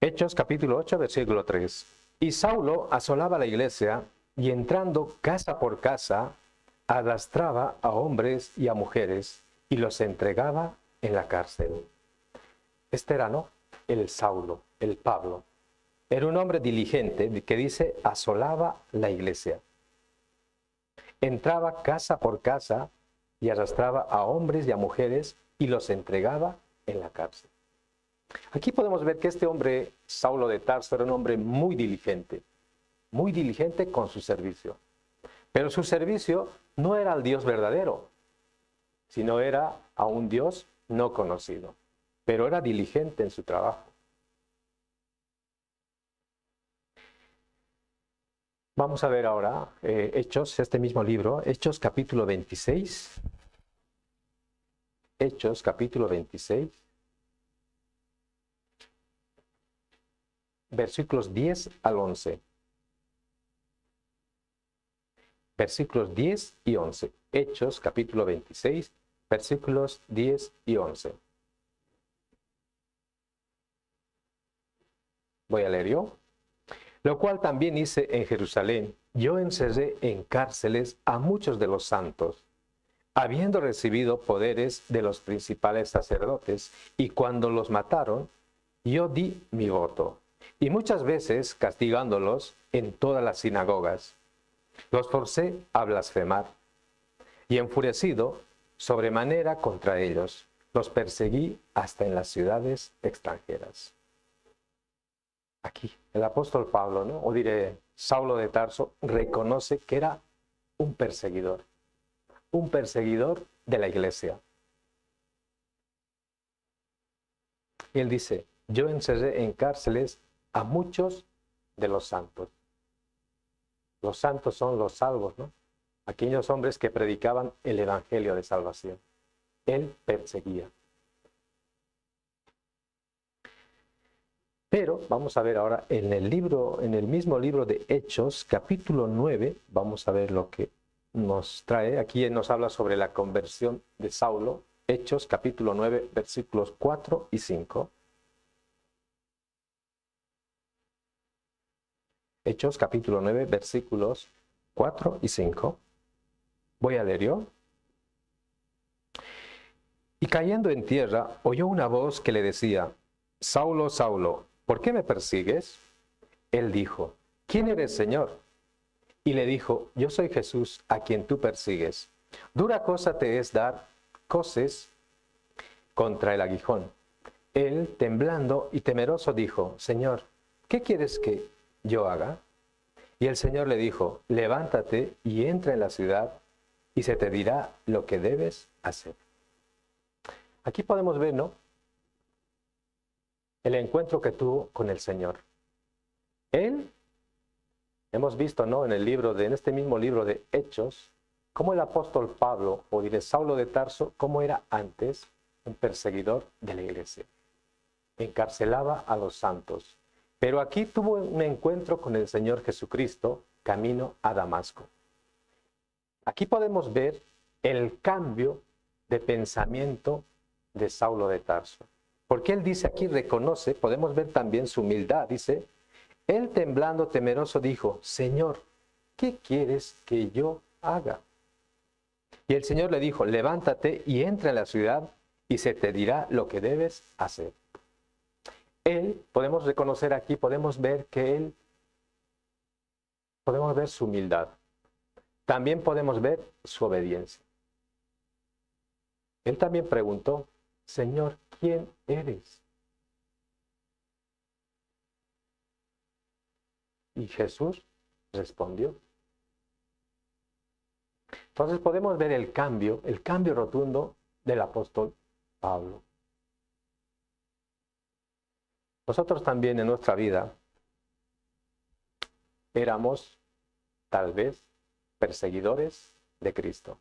Hechos, capítulo 8, versículo 3. Y Saulo asolaba la iglesia y entrando casa por casa, arrastraba a hombres y a mujeres y los entregaba en la cárcel. Este era, ¿no? El Saulo, el Pablo. Era un hombre diligente que dice, asolaba la iglesia. Entraba casa por casa y arrastraba a hombres y a mujeres y los entregaba en la cárcel. Aquí podemos ver que este hombre, Saulo de Tarso, era un hombre muy diligente con su servicio. Pero su servicio no era al Dios verdadero, sino era a un Dios no conocido. Pero era diligente en su trabajo. Vamos a ver ahora Hechos, este mismo libro, Hechos capítulo 26. Hechos capítulo 26. Versículos 10 al 11. Versículos 10 y 11. Hechos capítulo 26, versículos 10 y 11. Voy a leer yo. Lo cual también hice en Jerusalén. Yo encerré en cárceles a muchos de los santos, habiendo recibido poderes de los principales sacerdotes, y cuando los mataron, yo di mi voto. Y muchas veces, castigándolos en todas las sinagogas, los forcé a blasfemar. Y enfurecido sobremanera contra ellos, los perseguí hasta en las ciudades extranjeras. Aquí, el apóstol Pablo, ¿no? O diré, Saulo de Tarso, reconoce que era un perseguidor de la iglesia. Y él dice, yo encerré en cárceles a muchos de los santos. Los santos son los salvos, ¿no? Aquellos hombres que predicaban el evangelio de salvación. Él perseguía. Pero vamos a ver ahora en el mismo libro de Hechos, capítulo 9, vamos a ver lo que nos trae. Aquí nos habla sobre la conversión de Saulo. Hechos, capítulo 9, versículos 4 y 5. Hechos, capítulo 9, versículos 4 y 5. Voy a leer yo. Y cayendo en tierra, oyó una voz que le decía, Saulo, Saulo, ¿por qué me persigues? Él dijo, ¿quién eres, Señor? Y le dijo, yo soy Jesús, a quien tú persigues. Dura cosa te es dar coces contra el aguijón. Él, temblando y temeroso, dijo, Señor, ¿qué quieres que yo haga? Y el Señor le dijo, levántate y entra en la ciudad, y se te dirá lo que debes hacer. Aquí podemos ver, ¿no? El encuentro que tuvo con el Señor. Él, hemos visto, ¿no? En este mismo libro de Hechos, cómo el apóstol Pablo, o diré Saulo de Tarso, cómo era antes un perseguidor de la iglesia. Encarcelaba a los santos. Pero aquí tuvo un encuentro con el Señor Jesucristo, camino a Damasco. Aquí podemos ver el cambio de pensamiento de Saulo de Tarso. Porque él dice aquí, reconoce, podemos ver también su humildad, dice, él temblando temeroso dijo, Señor, ¿qué quieres que yo haga? Y el Señor le dijo, levántate y entra en la ciudad y se te dirá lo que debes hacer. Él, podemos reconocer aquí, podemos ver su humildad. También podemos ver su obediencia. Él también preguntó, Señor, ¿quién eres? Y Jesús respondió. Entonces podemos ver el cambio rotundo del apóstol Pablo. Nosotros también en nuestra vida éramos, tal vez, perseguidores de Cristo.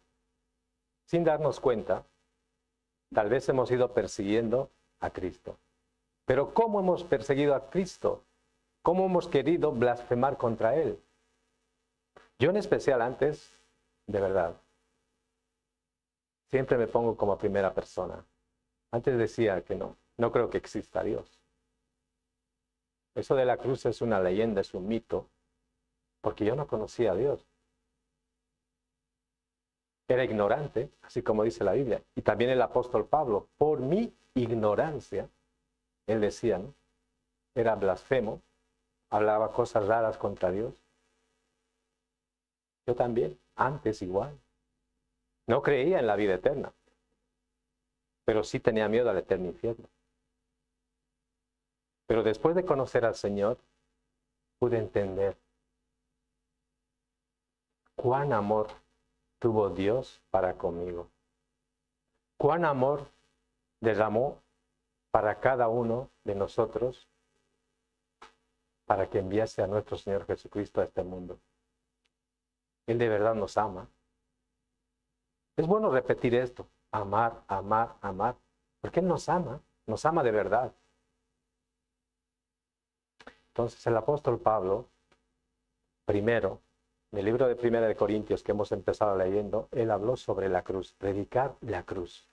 Sin darnos cuenta, tal vez hemos ido persiguiendo a Cristo. Pero ¿cómo hemos perseguido a Cristo? ¿Cómo hemos querido blasfemar contra Él? Yo en especial antes, de verdad, siempre me pongo como primera persona. Antes decía que no creo que exista Dios. Eso de la cruz es una leyenda, es un mito, porque yo no conocía a Dios. Era ignorante, así como dice la Biblia. Y también el apóstol Pablo, por mi ignorancia, él decía, ¿no? Era blasfemo, hablaba cosas raras contra Dios. Yo también, antes igual. No creía en la vida eterna, pero sí tenía miedo al eterno infierno. Pero después de conocer al Señor, pude entender cuán amor tuvo Dios para conmigo. Cuán amor derramó para cada uno de nosotros para que enviase a nuestro Señor Jesucristo a este mundo. Él de verdad nos ama. Es bueno repetir esto, amar, amar, amar, porque Él nos ama de verdad. Entonces el apóstol Pablo, primero, en el libro de Primera de Corintios que hemos empezado leyendo, él habló sobre la cruz, predicar la cruz.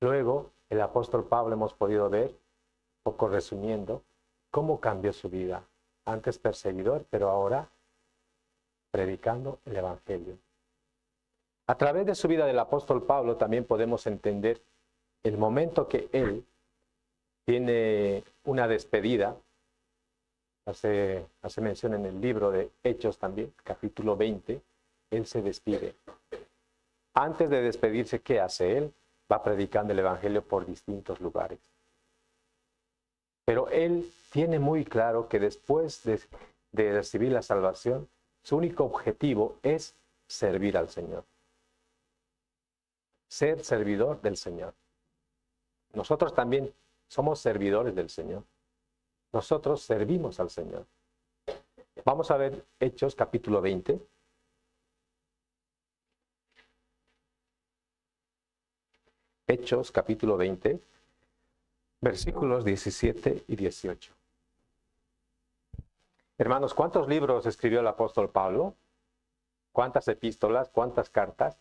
Luego, el apóstol Pablo hemos podido ver, poco resumiendo, cómo cambió su vida. Antes perseguidor, pero ahora predicando el Evangelio. A través de su vida del apóstol Pablo también podemos entender el momento que él tiene una despedida. Hace mención en el libro de Hechos también, capítulo 20, él se despide. Antes de despedirse, ¿qué hace él? Va predicando el Evangelio por distintos lugares. Pero él tiene muy claro que después de recibir la salvación, su único objetivo es servir al Señor. Ser servidor del Señor. Nosotros también somos servidores del Señor. Nosotros servimos al Señor. Vamos a ver Hechos capítulo 20. Hechos capítulo 20, versículos 17 y 18. Hermanos, ¿cuántos libros escribió el apóstol Pablo? ¿Cuántas epístolas? ¿Cuántas cartas?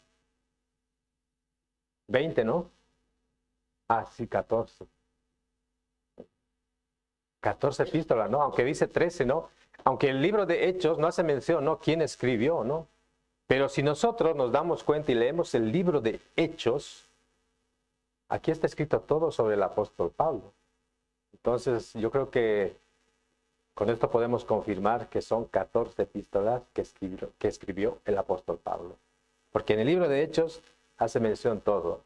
20, ¿no? Ah, sí, 14. 14 epístolas, ¿no? Aunque dice 13, ¿no? Aunque el libro de Hechos no hace mención, ¿no? ¿Quién escribió, no? Pero si nosotros nos damos cuenta y leemos el libro de Hechos, aquí está escrito todo sobre el apóstol Pablo. Entonces, yo creo que con esto podemos confirmar que son 14 epístolas que escribió el apóstol Pablo. Porque en el libro de Hechos hace mención todo.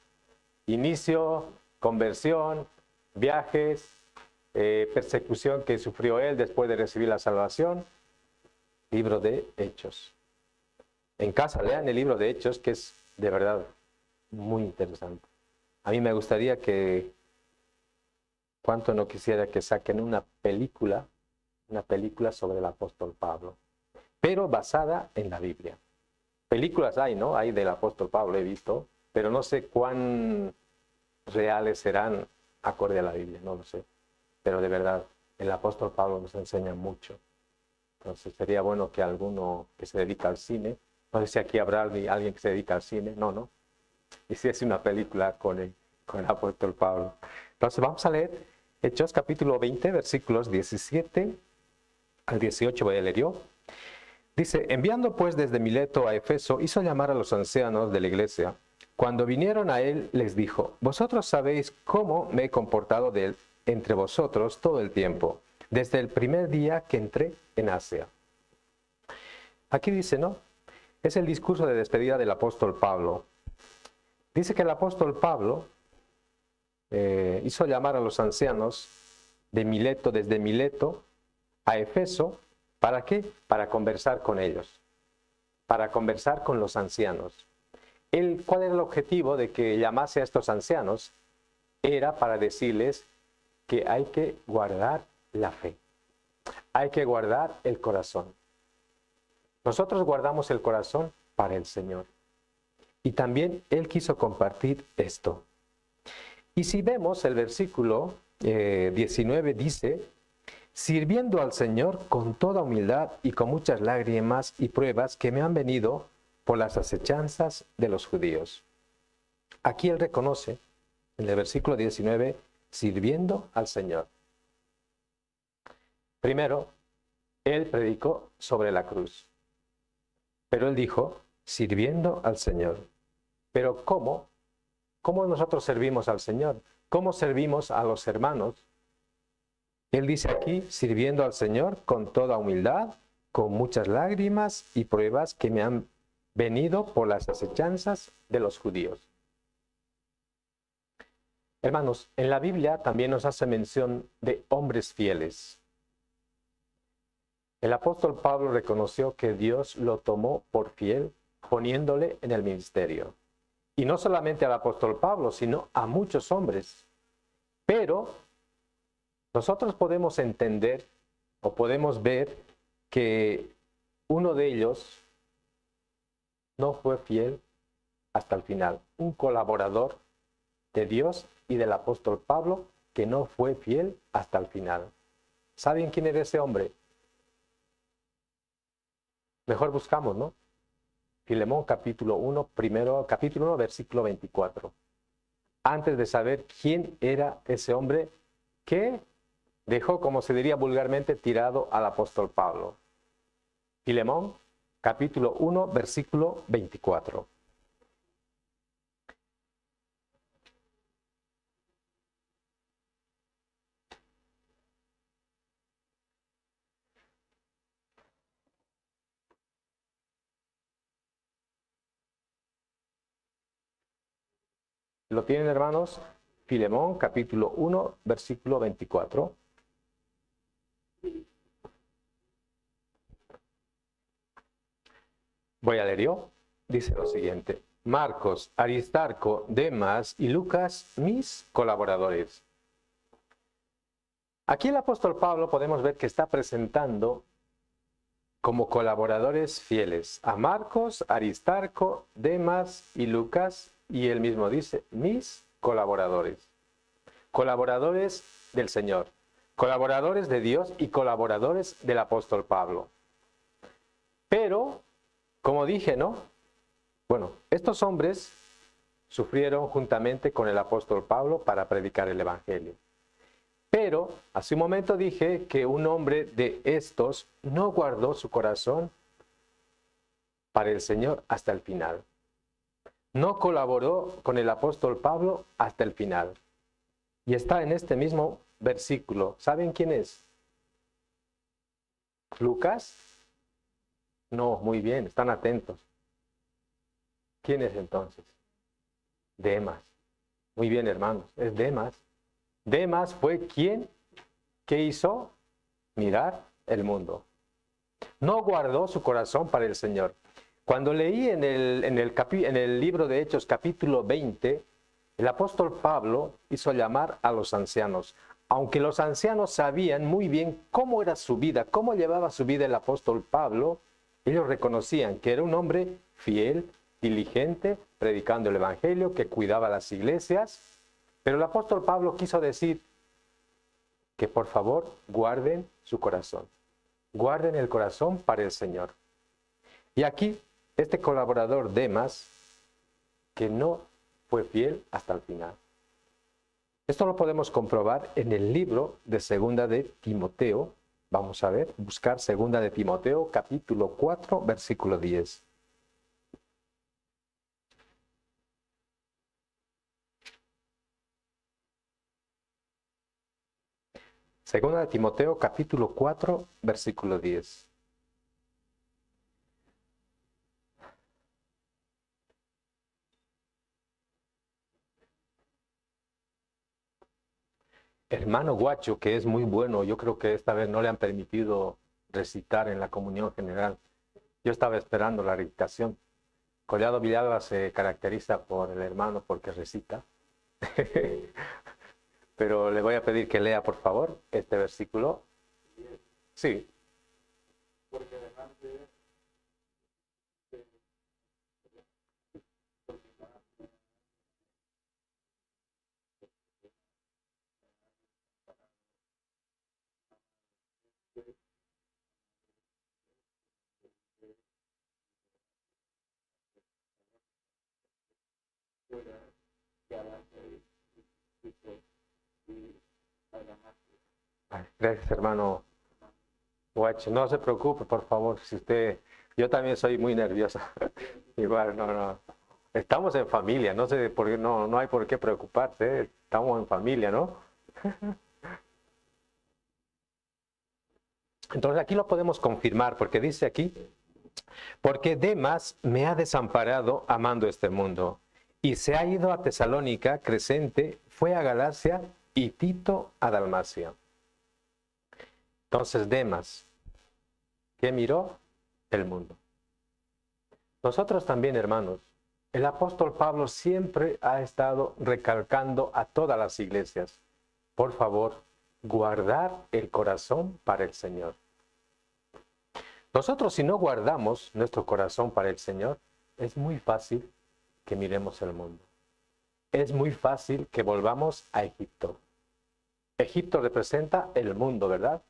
Inicio, conversión, viajes, persecución que sufrió él después de recibir la salvación. Libro de Hechos. En casa lean el libro de Hechos, que es de verdad muy interesante. A mí me gustaría que, cuánto no quisiera que saquen una película sobre el apóstol Pablo, pero basada en la Biblia. Películas hay, ¿no? Hay del apóstol Pablo, he visto, pero no sé cuán reales serán acorde a la Biblia, no lo sé. Pero de verdad, el apóstol Pablo nos enseña mucho. Entonces sería bueno que alguno que se dedica al cine, no sé si aquí habrá alguien que se dedica al cine, no. Y si es una película con el apóstol Pablo. Entonces vamos a leer Hechos capítulo 20, versículos 17 al 18, voy a leer yo. Dice, enviando pues desde Mileto a Efeso, hizo llamar a los ancianos de la iglesia. Cuando vinieron a él, les dijo, vosotros sabéis cómo me he comportado entre vosotros todo el tiempo, desde el primer día que entré en Asia. Aquí dice, ¿no? Es el discurso de despedida del apóstol Pablo. Dice que el apóstol Pablo hizo llamar a los ancianos de Mileto, desde Mileto a Efeso. ¿Para qué? Para conversar con ellos, para conversar con los ancianos. ¿Cuál era el objetivo de que llamase a estos ancianos? era para decirles que hay que guardar la fe. Hay que guardar el corazón. Nosotros guardamos el corazón para el Señor. Y también Él quiso compartir esto. Y si vemos el versículo 19 dice, sirviendo al Señor con toda humildad y con muchas lágrimas y pruebas que me han venido por las acechanzas de los judíos. Aquí Él reconoce, en el versículo 19, sirviendo al Señor. Primero, Él predicó sobre la cruz. Pero Él dijo, sirviendo al Señor. Pero ¿cómo? ¿Cómo nosotros servimos al Señor? ¿Cómo servimos a los hermanos? Él dice aquí, sirviendo al Señor con toda humildad, con muchas lágrimas y pruebas que me han venido por las acechanzas de los judíos. Hermanos, en la Biblia también nos hace mención de hombres fieles. El apóstol Pablo reconoció que Dios lo tomó por fiel, poniéndole en el ministerio. Y no solamente al apóstol Pablo, sino a muchos hombres. Pero nosotros podemos entender o podemos ver que uno de ellos no fue fiel hasta el final. Un colaborador de Dios y del apóstol Pablo que no fue fiel hasta el final. ¿Saben quién era ese hombre? Mejor buscamos, ¿no? Filemón capítulo 1, versículo 24. Antes de saber quién era ese hombre que dejó, como se diría vulgarmente, tirado al apóstol Pablo. Filemón capítulo 1, versículo 24. ¿Lo tienen, hermanos? Filemón, capítulo 1, versículo 24. Voy a leer yo. Dice lo siguiente. Marcos, Aristarco, Demas y Lucas, mis colaboradores. Aquí el apóstol Pablo podemos ver que está presentando como colaboradores fieles a Marcos, Aristarco, Demas y Lucas. Y él mismo dice, mis colaboradores. Colaboradores del Señor. Colaboradores de Dios y colaboradores del apóstol Pablo. Pero, como dije, ¿no? Bueno, estos hombres sufrieron juntamente con el apóstol Pablo para predicar el evangelio. Pero, hace un momento dije que un hombre de estos no guardó su corazón para el Señor hasta el final. No colaboró con el apóstol Pablo hasta el final. Y está en este mismo versículo. ¿Saben quién es? ¿Lucas? No, muy bien, están atentos. ¿Quién es entonces? Demas. Muy bien, hermanos, es Demas. Demas fue quien que hizo mirar el mundo. No guardó su corazón para el Señor. Cuando leí en el libro de Hechos capítulo 20, el apóstol Pablo hizo llamar a los ancianos. Aunque los ancianos sabían muy bien cómo era su vida, cómo llevaba su vida el apóstol Pablo, ellos reconocían que era un hombre fiel, diligente, predicando el evangelio, que cuidaba las iglesias. Pero el apóstol Pablo quiso decir que por favor guarden su corazón. Guarden el corazón para el Señor. Y aquí, este colaborador Demas, que no fue fiel hasta el final. Esto lo podemos comprobar en el libro de Segunda de Timoteo. Vamos a ver, buscar Segunda de Timoteo, capítulo 4, versículo 10. Segunda de Timoteo, capítulo 4, versículo 10. Hermano Guacho, que es muy bueno, yo creo que esta vez no le han permitido recitar en la comunión general. Yo estaba esperando la recitación. Collado Villalba se caracteriza por el hermano porque recita. pero le voy a pedir que lea, por favor, este versículo. Sí. Gracias, hermano Watch. No se preocupe, por favor, si usted... Yo también soy muy nerviosa. Igual, no. Estamos en familia, no sé por qué, no hay por qué preocuparse, ¿eh? Estamos en familia, ¿no? Entonces aquí lo podemos confirmar, porque dice aquí, porque Demas me ha desamparado amando este mundo, y se ha ido a Tesalónica, Crescente fue a Galacia, y Tito a Dalmacia. Entonces Demas, ¿qué miró? El mundo. Nosotros también, hermanos, el apóstol Pablo siempre ha estado recalcando a todas las iglesias, por favor, guardar el corazón para el Señor. Nosotros, si no guardamos nuestro corazón para el Señor, es muy fácil que miremos el mundo. Es muy fácil que volvamos a Egipto. Egipto representa el mundo, ¿verdad?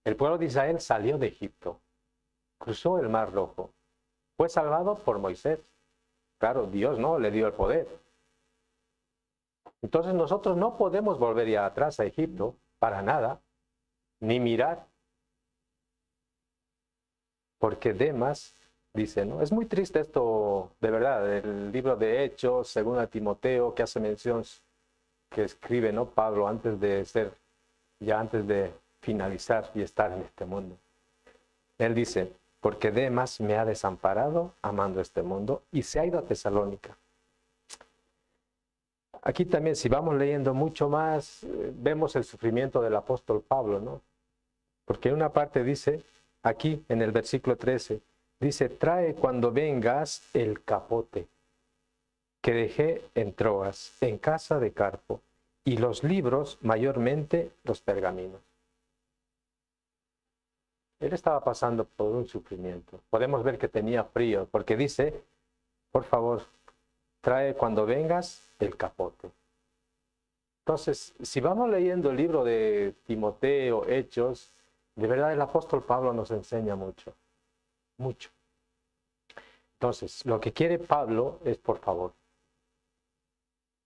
El pueblo de Israel salió de Egipto, cruzó el Mar Rojo, fue salvado por Moisés. Claro, Dios no le dio el poder. Entonces nosotros no podemos volver ya atrás a Egipto para nada, ni mirar. Porque Demas dice, ¿no? Es muy triste esto, de verdad, el libro de Hechos, según a Timoteo, que hace mención, que escribe, ¿no? Pablo antes de finalizar y estar en este mundo. Él dice, porque Demas me ha desamparado amando este mundo y se ha ido a Tesalónica. Aquí también, si vamos leyendo mucho más, vemos el sufrimiento del apóstol Pablo, ¿no? Porque en una parte dice, aquí en el versículo 13, dice, trae cuando vengas el capote que dejé en Troas, en casa de Carpo, y los libros, mayormente los pergaminos. Él estaba pasando por un sufrimiento. Podemos ver que tenía frío, porque dice, por favor, trae cuando vengas el capote. Entonces, si vamos leyendo el libro de Timoteo, Hechos, de verdad el apóstol Pablo nos enseña mucho, mucho. Entonces, lo que quiere Pablo es, por favor,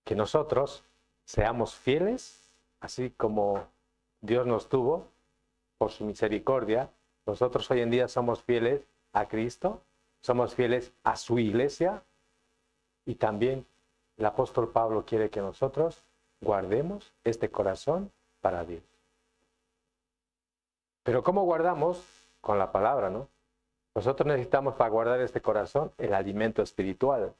que nosotros seamos fieles, así como Dios nos tuvo por su misericordia. Nosotros hoy en día somos fieles a Cristo, somos fieles a su iglesia, y también el apóstol Pablo quiere que nosotros guardemos este corazón para Dios. Pero ¿cómo guardamos? Con la palabra, ¿no? Nosotros necesitamos para guardar este corazón el alimento espiritual.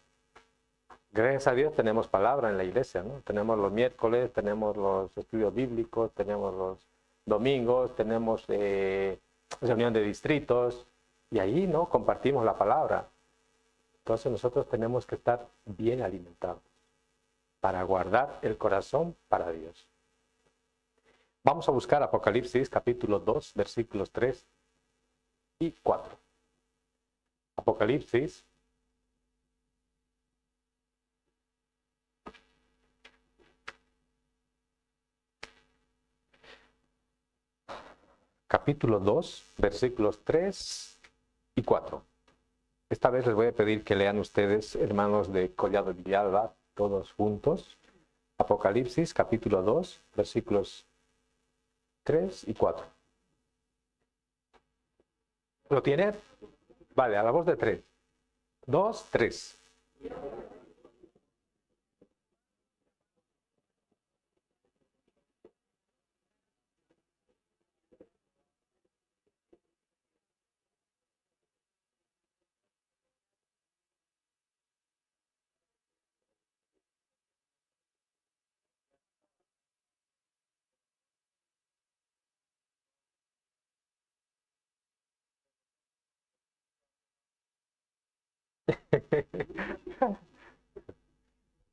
Gracias a Dios tenemos palabra en la iglesia, ¿no? Tenemos los miércoles, tenemos los estudios bíblicos, tenemos los domingos, tenemos reunión de distritos, y ahí, ¿no? Compartimos la palabra. Entonces nosotros tenemos que estar bien alimentados para guardar el corazón para Dios. Vamos a buscar Apocalipsis capítulo 2, versículos 3 y 4. Apocalipsis capítulo 2, versículos 3 y 4. Esta vez les voy a pedir que lean ustedes, hermanos de Collado Villalba, todos juntos. Apocalipsis capítulo 2, versículos 3 y 4. ¿Lo tiene? Vale, a la voz de 3. 2, 3.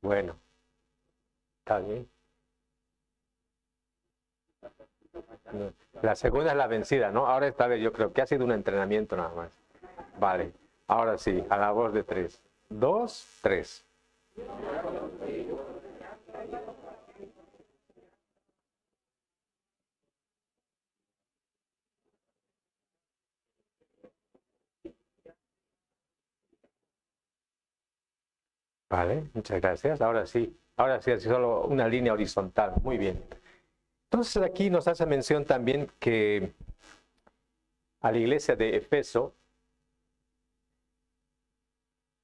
Bueno, está bien. La segunda es la vencida, ¿no? Ahora esta vez yo creo que ha sido un entrenamiento nada más. Vale, ahora sí, a la voz de 3. 2, 3. Vale, muchas gracias. Ahora sí, es solo una línea horizontal. Muy bien. Entonces aquí nos hace mención también que a la iglesia de Efeso,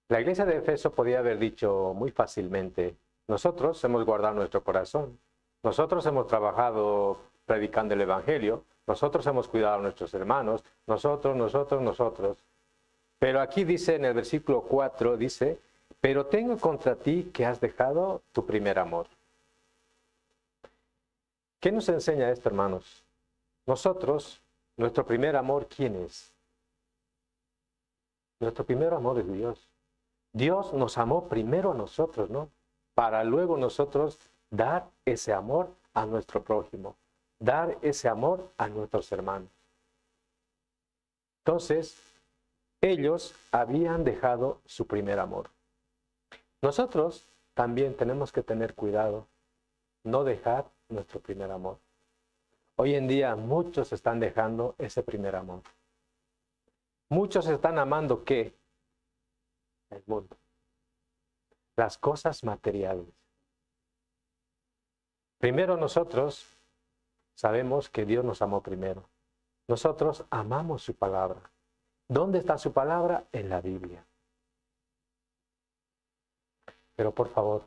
la iglesia de Efeso podía haber dicho muy fácilmente, nosotros hemos guardado nuestro corazón, nosotros hemos trabajado predicando el Evangelio, nosotros hemos cuidado a nuestros hermanos, nosotros. Pero aquí dice en el versículo 4, dice, pero tengo contra ti que has dejado tu primer amor. ¿Qué nos enseña esto, hermanos? Nosotros, nuestro primer amor, ¿quién es? Nuestro primer amor es Dios. Dios nos amó primero a nosotros, ¿no? Para luego nosotros dar ese amor a nuestro prójimo, dar ese amor a nuestros hermanos. Entonces, ellos habían dejado su primer amor. Nosotros también tenemos que tener cuidado, no dejar nuestro primer amor. Hoy en día muchos están dejando ese primer amor. Muchos están amando ¿qué? El mundo. Las cosas materiales. Primero nosotros sabemos que Dios nos amó primero. Nosotros amamos su palabra. ¿Dónde está su palabra? En la Biblia. Pero por favor,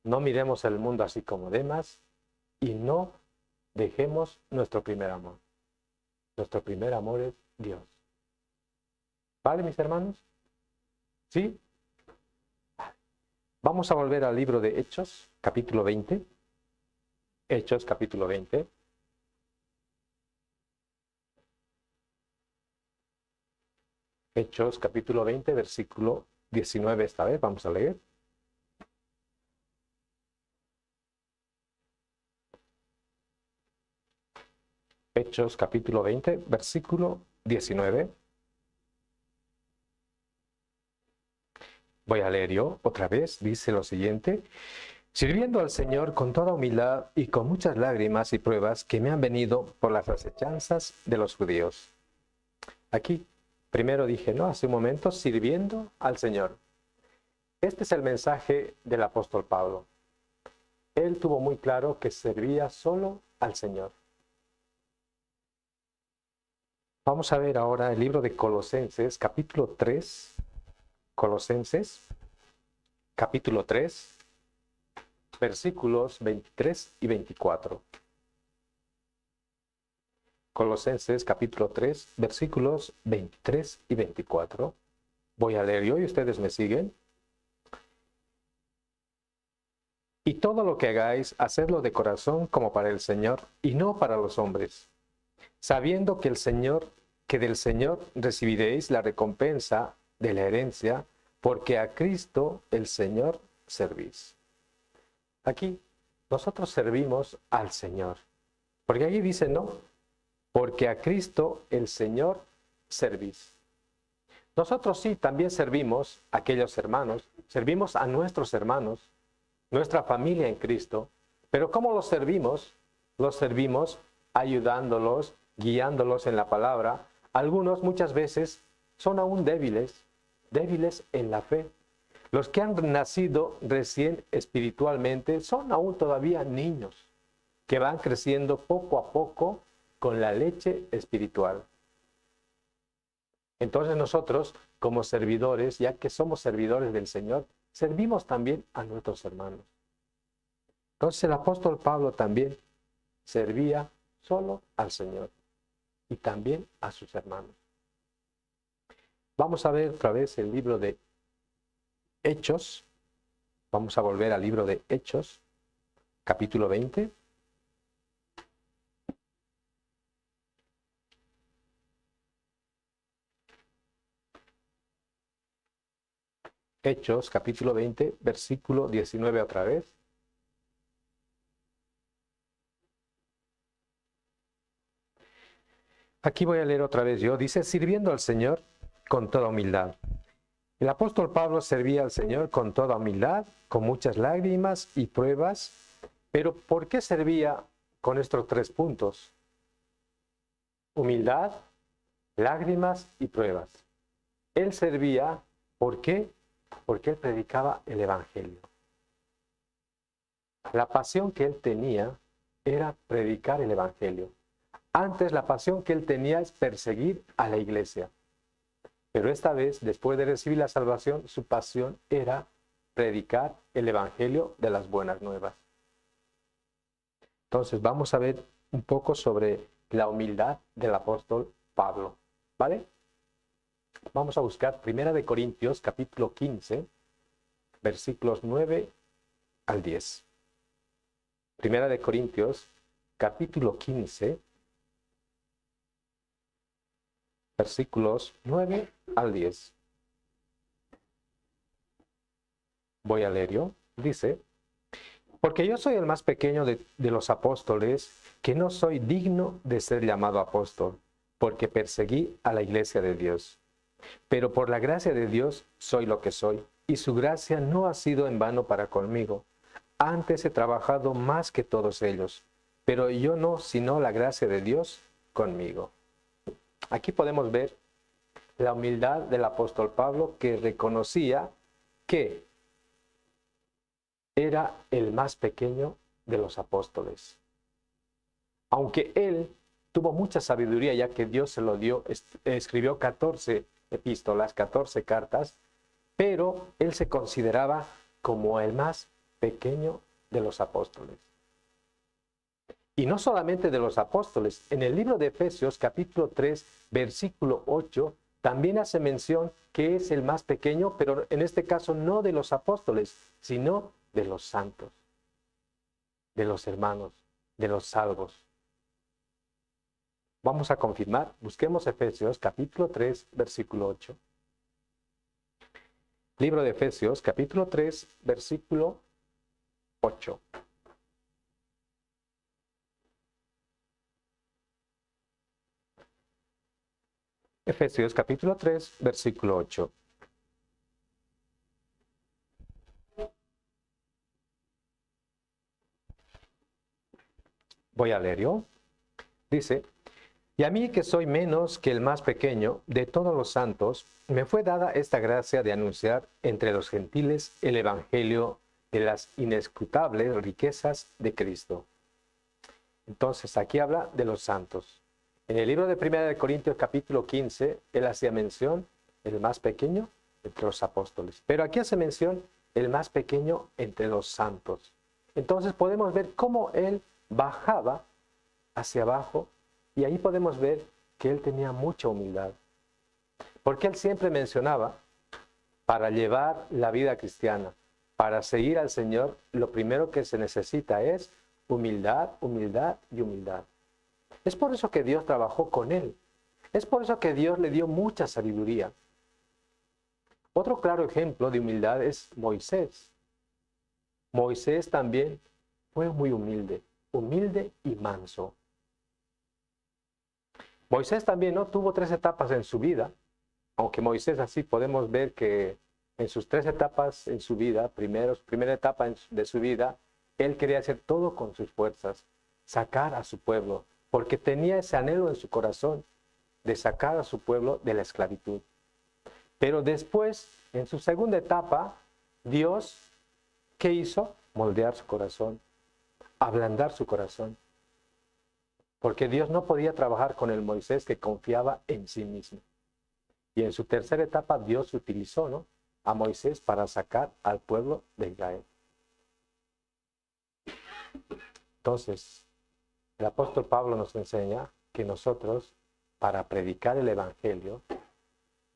no miremos el mundo así como demás y no dejemos nuestro primer amor. Nuestro primer amor es Dios. ¿Vale, mis hermanos? ¿Sí? Vale. Vamos a volver al libro de Hechos, capítulo 20. Hechos, capítulo 20. Hechos, capítulo 20, versículo 19 esta vez. Vamos a leer. Hechos, capítulo 20, versículo 19. Voy a leer yo otra vez. Dice lo siguiente. Sirviendo al Señor con toda humildad y con muchas lágrimas y pruebas que me han venido por las asechanzas de los judíos. Aquí, primero dije, ¿no? Hace un momento, sirviendo al Señor. Este es el mensaje del apóstol Pablo. Él tuvo muy claro que servía solo al Señor. Vamos a ver ahora el libro de Colosenses, capítulo 3. Colosenses, capítulo 3, versículos 23 y 24. Colosenses, capítulo 3, versículos 23 y 24. Voy a leer yo y ustedes me siguen. Y todo lo que hagáis, hacedlo de corazón como para el Señor y no para los hombres, sabiendo que del Señor recibiréis la recompensa de la herencia, porque a Cristo el Señor servís. Aquí nosotros servimos al Señor, porque aquí dice no, porque a Cristo el Señor servís. Nosotros sí también servimos a aquellos hermanos, servimos a nuestros hermanos, nuestra familia en Cristo, pero ¿cómo los servimos? Los servimos ayudándolos, guiándolos en la palabra. Algunos muchas veces son aún débiles en la fe. Los que han nacido recién espiritualmente son aún todavía niños, que van creciendo poco a poco con la leche espiritual. Entonces nosotros, como servidores, ya que somos servidores del Señor, servimos también a nuestros hermanos. Entonces el apóstol Pablo también servía solo al Señor y también a sus hermanos. Vamos a ver otra vez el libro de Hechos. Vamos a volver al libro de Hechos, capítulo 20. Hechos, capítulo 20, versículo 19 otra vez. Aquí voy a leer otra vez yo. Dice, sirviendo al Señor con toda humildad. El apóstol Pablo servía al Señor con toda humildad, con muchas lágrimas y pruebas. Pero ¿por qué servía con estos 3 puntos? Humildad, lágrimas y pruebas. Él servía, ¿por qué? Porque él predicaba el Evangelio. La pasión que él tenía era predicar el Evangelio. Antes la pasión que él tenía es perseguir a la iglesia. Pero esta vez, después de recibir la salvación, su pasión era predicar el Evangelio de las buenas nuevas. Entonces vamos a ver un poco sobre la humildad del apóstol Pablo, ¿vale? Vamos a buscar 1 Corintios capítulo 15, versículos 9 al 10. 1 Corintios capítulo 15, versículos 9 al 10. Voy a leer yo. Dice, porque yo soy el más pequeño de los apóstoles, que no soy digno de ser llamado apóstol, porque perseguí a la iglesia de Dios. Pero por la gracia de Dios soy lo que soy, y su gracia no ha sido en vano para conmigo. Antes he trabajado más que todos ellos, pero yo no, sino la gracia de Dios conmigo. Aquí podemos ver la humildad del apóstol Pablo, que reconocía que era el más pequeño de los apóstoles. Aunque él tuvo mucha sabiduría, ya que Dios se lo dio, escribió 14 epístolas, 14 cartas, pero él se consideraba como el más pequeño de los apóstoles. Y no solamente de los apóstoles, en el libro de Efesios capítulo 3, versículo 8, también hace mención que es el más pequeño, pero en este caso no de los apóstoles, sino de los santos, de los hermanos, de los salvos. Vamos a confirmar, busquemos Efesios capítulo 3, versículo 8. Libro de Efesios capítulo 3, versículo 8. Efesios capítulo 3, versículo 8. Voy a leer yo. Dice, y a mí que soy menos que el más pequeño de todos los santos, me fue dada esta gracia de anunciar entre los gentiles el evangelio de las inescrutables riquezas de Cristo. Entonces, aquí habla de los santos. En el libro de 1 Corintios capítulo 15, él hacía mención, el más pequeño entre los apóstoles. Pero aquí hace mención, el más pequeño entre los santos. Entonces podemos ver cómo él bajaba hacia abajo y ahí podemos ver que él tenía mucha humildad. Porque él siempre mencionaba, para llevar la vida cristiana, para seguir al Señor, lo primero que se necesita es humildad, humildad y humildad. Es por eso que Dios trabajó con él. Es por eso que Dios le dio mucha sabiduría. Otro claro ejemplo de humildad es Moisés. Moisés también fue muy humilde, humilde y manso. Moisés también no tuvo 3 etapas en su vida, aunque Moisés así podemos ver que en sus 3 etapas en su vida, primera etapa de su vida, él quería hacer todo con sus fuerzas, sacar a su pueblo, porque tenía ese anhelo en su corazón de sacar a su pueblo de la esclavitud. Pero después, en su segunda etapa, Dios, ¿qué hizo? Moldear su corazón, ablandar su corazón. Porque Dios no podía trabajar con el Moisés que confiaba en sí mismo. Y en su tercera etapa, Dios utilizó, ¿no?, a Moisés para sacar al pueblo de Israel. Entonces, el apóstol Pablo nos enseña que nosotros, para predicar el Evangelio,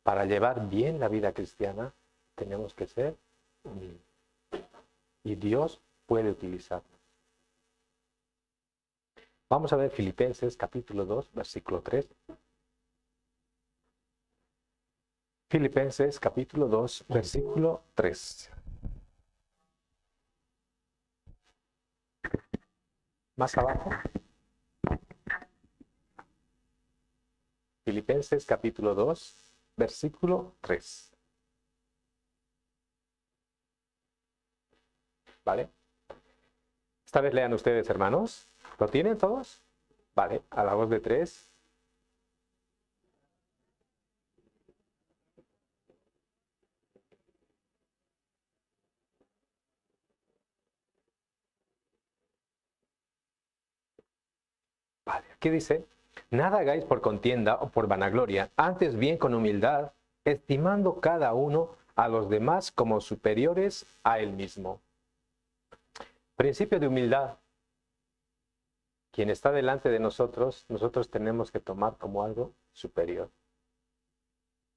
para llevar bien la vida cristiana, tenemos que ser humildes. Y Dios puede utilizarnos. Vamos a ver Filipenses capítulo 2, versículo 3. Filipenses capítulo 2, versículo 3. Más abajo. Filipenses capítulo 2, versículo 3. ¿Vale? Esta vez lean ustedes, hermanos. ¿Lo tienen todos? Vale, a la voz de 3. Vale, aquí dice, nada hagáis por contienda o por vanagloria, antes bien con humildad, estimando cada uno a los demás como superiores a él mismo. Principio de humildad. Quien está delante de nosotros, nosotros tenemos que tomar como algo superior.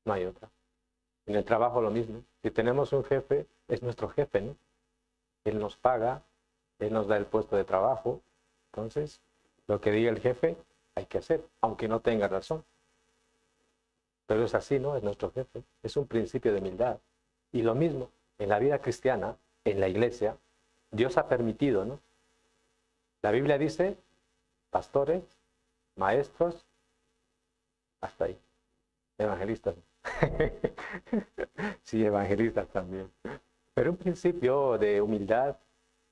No hay otra. En el trabajo lo mismo. Si tenemos un jefe, es nuestro jefe, ¿no? Él nos paga, él nos da el puesto de trabajo. Entonces, lo que diga el jefe hay que hacer, aunque no tenga razón. Pero es así, ¿no? Es nuestro jefe. Es un principio de humildad. Y lo mismo, en la vida cristiana, en la iglesia, Dios ha permitido, ¿no? La Biblia dice, pastores, maestros, hasta ahí. Evangelistas. Sí, evangelistas también. Pero un principio de humildad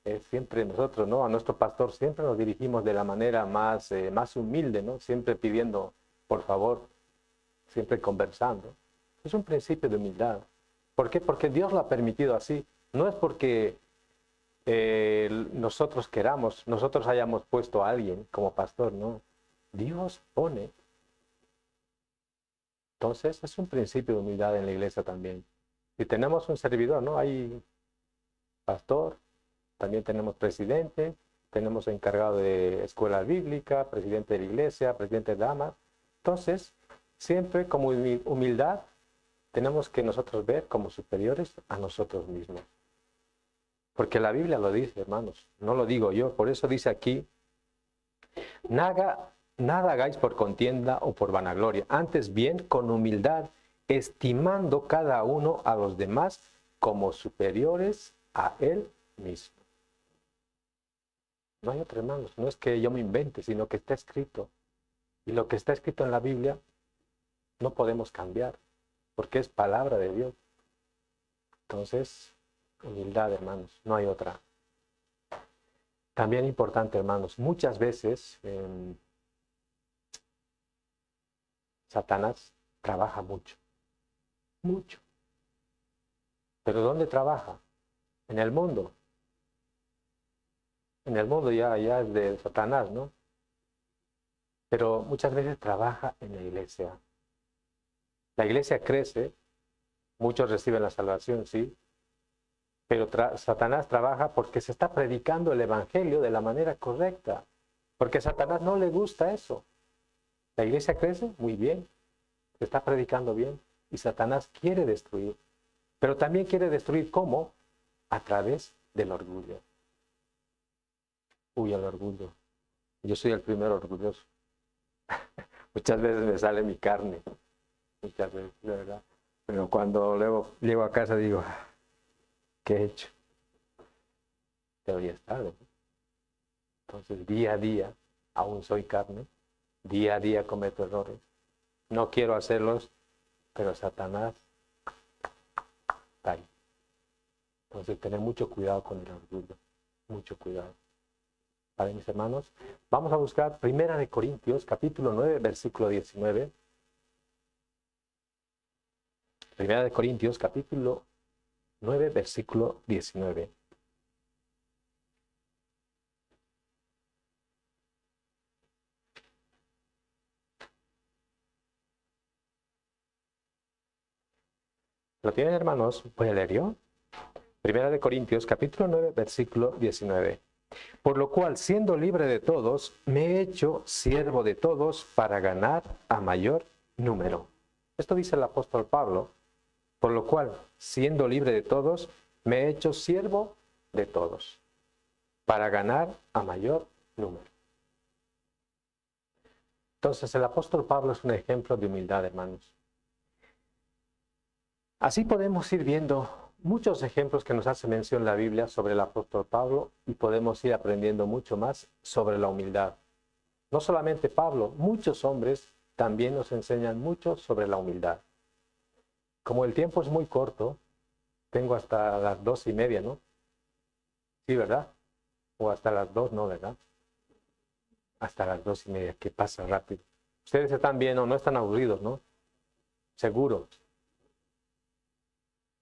es siempre nosotros, ¿no? A nuestro pastor siempre nos dirigimos de la manera más humilde, ¿no? Siempre pidiendo, por favor, siempre conversando. Es un principio de humildad. ¿Por qué? Porque Dios lo ha permitido así. No es porque nosotros queramos, nosotros hayamos puesto a alguien como pastor, ¿no? Dios pone. Entonces es un principio de humildad en la iglesia también. Si tenemos un servidor, ¿no? Hay pastor, también tenemos presidente, tenemos encargado de escuela bíblica, presidente de la iglesia, presidente de damas. Entonces, siempre como humildad tenemos que nosotros ver como superiores a nosotros mismos. Porque la Biblia lo dice, hermanos, no lo digo yo. Por eso dice aquí, nada hagáis por contienda o por vanagloria, antes bien con humildad, estimando cada uno a los demás como superiores a él mismo. No hay otro, hermanos, no es que yo me invente, sino que está escrito. Y lo que está escrito en la Biblia no podemos cambiar, porque es palabra de Dios. Entonces, humildad, hermanos, no hay otra. También importante, hermanos, muchas veces Satanás trabaja mucho. Mucho. ¿Pero dónde trabaja? En el mundo. En el mundo ya es de Satanás, ¿no? Pero muchas veces trabaja en la iglesia. La iglesia crece, muchos reciben la salvación, sí, pero Satanás trabaja porque se está predicando el evangelio de la manera correcta, porque a Satanás no le gusta eso. La iglesia crece muy bien, se está predicando bien, y Satanás quiere destruir, pero también quiere destruir ¿cómo? A través del orgullo. Uy, el orgullo. Yo soy el primero orgulloso. Muchas veces me sale mi carne, muchas veces, de verdad. Pero cuando luego llego a casa digo, ¿qué he hecho? Pero ya es tarde. Entonces, día a día, aún soy carne. Día a día cometo errores. No quiero hacerlos, pero Satanás está ahí. Entonces, tener mucho cuidado con el orgullo. Mucho cuidado. Vale, mis hermanos, vamos a buscar 1 Corintios, capítulo 9, versículo 19. 1 Corintios, capítulo 9, versículo 19. ¿Lo tienen, hermanos? Voy a leer yo. 1 Corintios, capítulo 9, versículo 19. Por lo cual, siendo libre de todos, me he hecho siervo de todos para ganar a mayor número. Esto dice el apóstol Pablo. Por lo cual, siendo libre de todos, me he hecho siervo de todos para ganar a mayor número. Entonces, el apóstol Pablo es un ejemplo de humildad, hermanos. Así podemos ir viendo muchos ejemplos que nos hace mención la Biblia sobre el apóstol Pablo y podemos ir aprendiendo mucho más sobre la humildad. No solamente Pablo, muchos hombres también nos enseñan mucho sobre la humildad. Como el tiempo es muy corto, tengo hasta las 2:30, ¿no? Sí, ¿verdad? O hasta las 2, ¿no, verdad? Hasta las 2:30, que pasa rápido. Ustedes están bien o no están aburridos, ¿no? Seguro.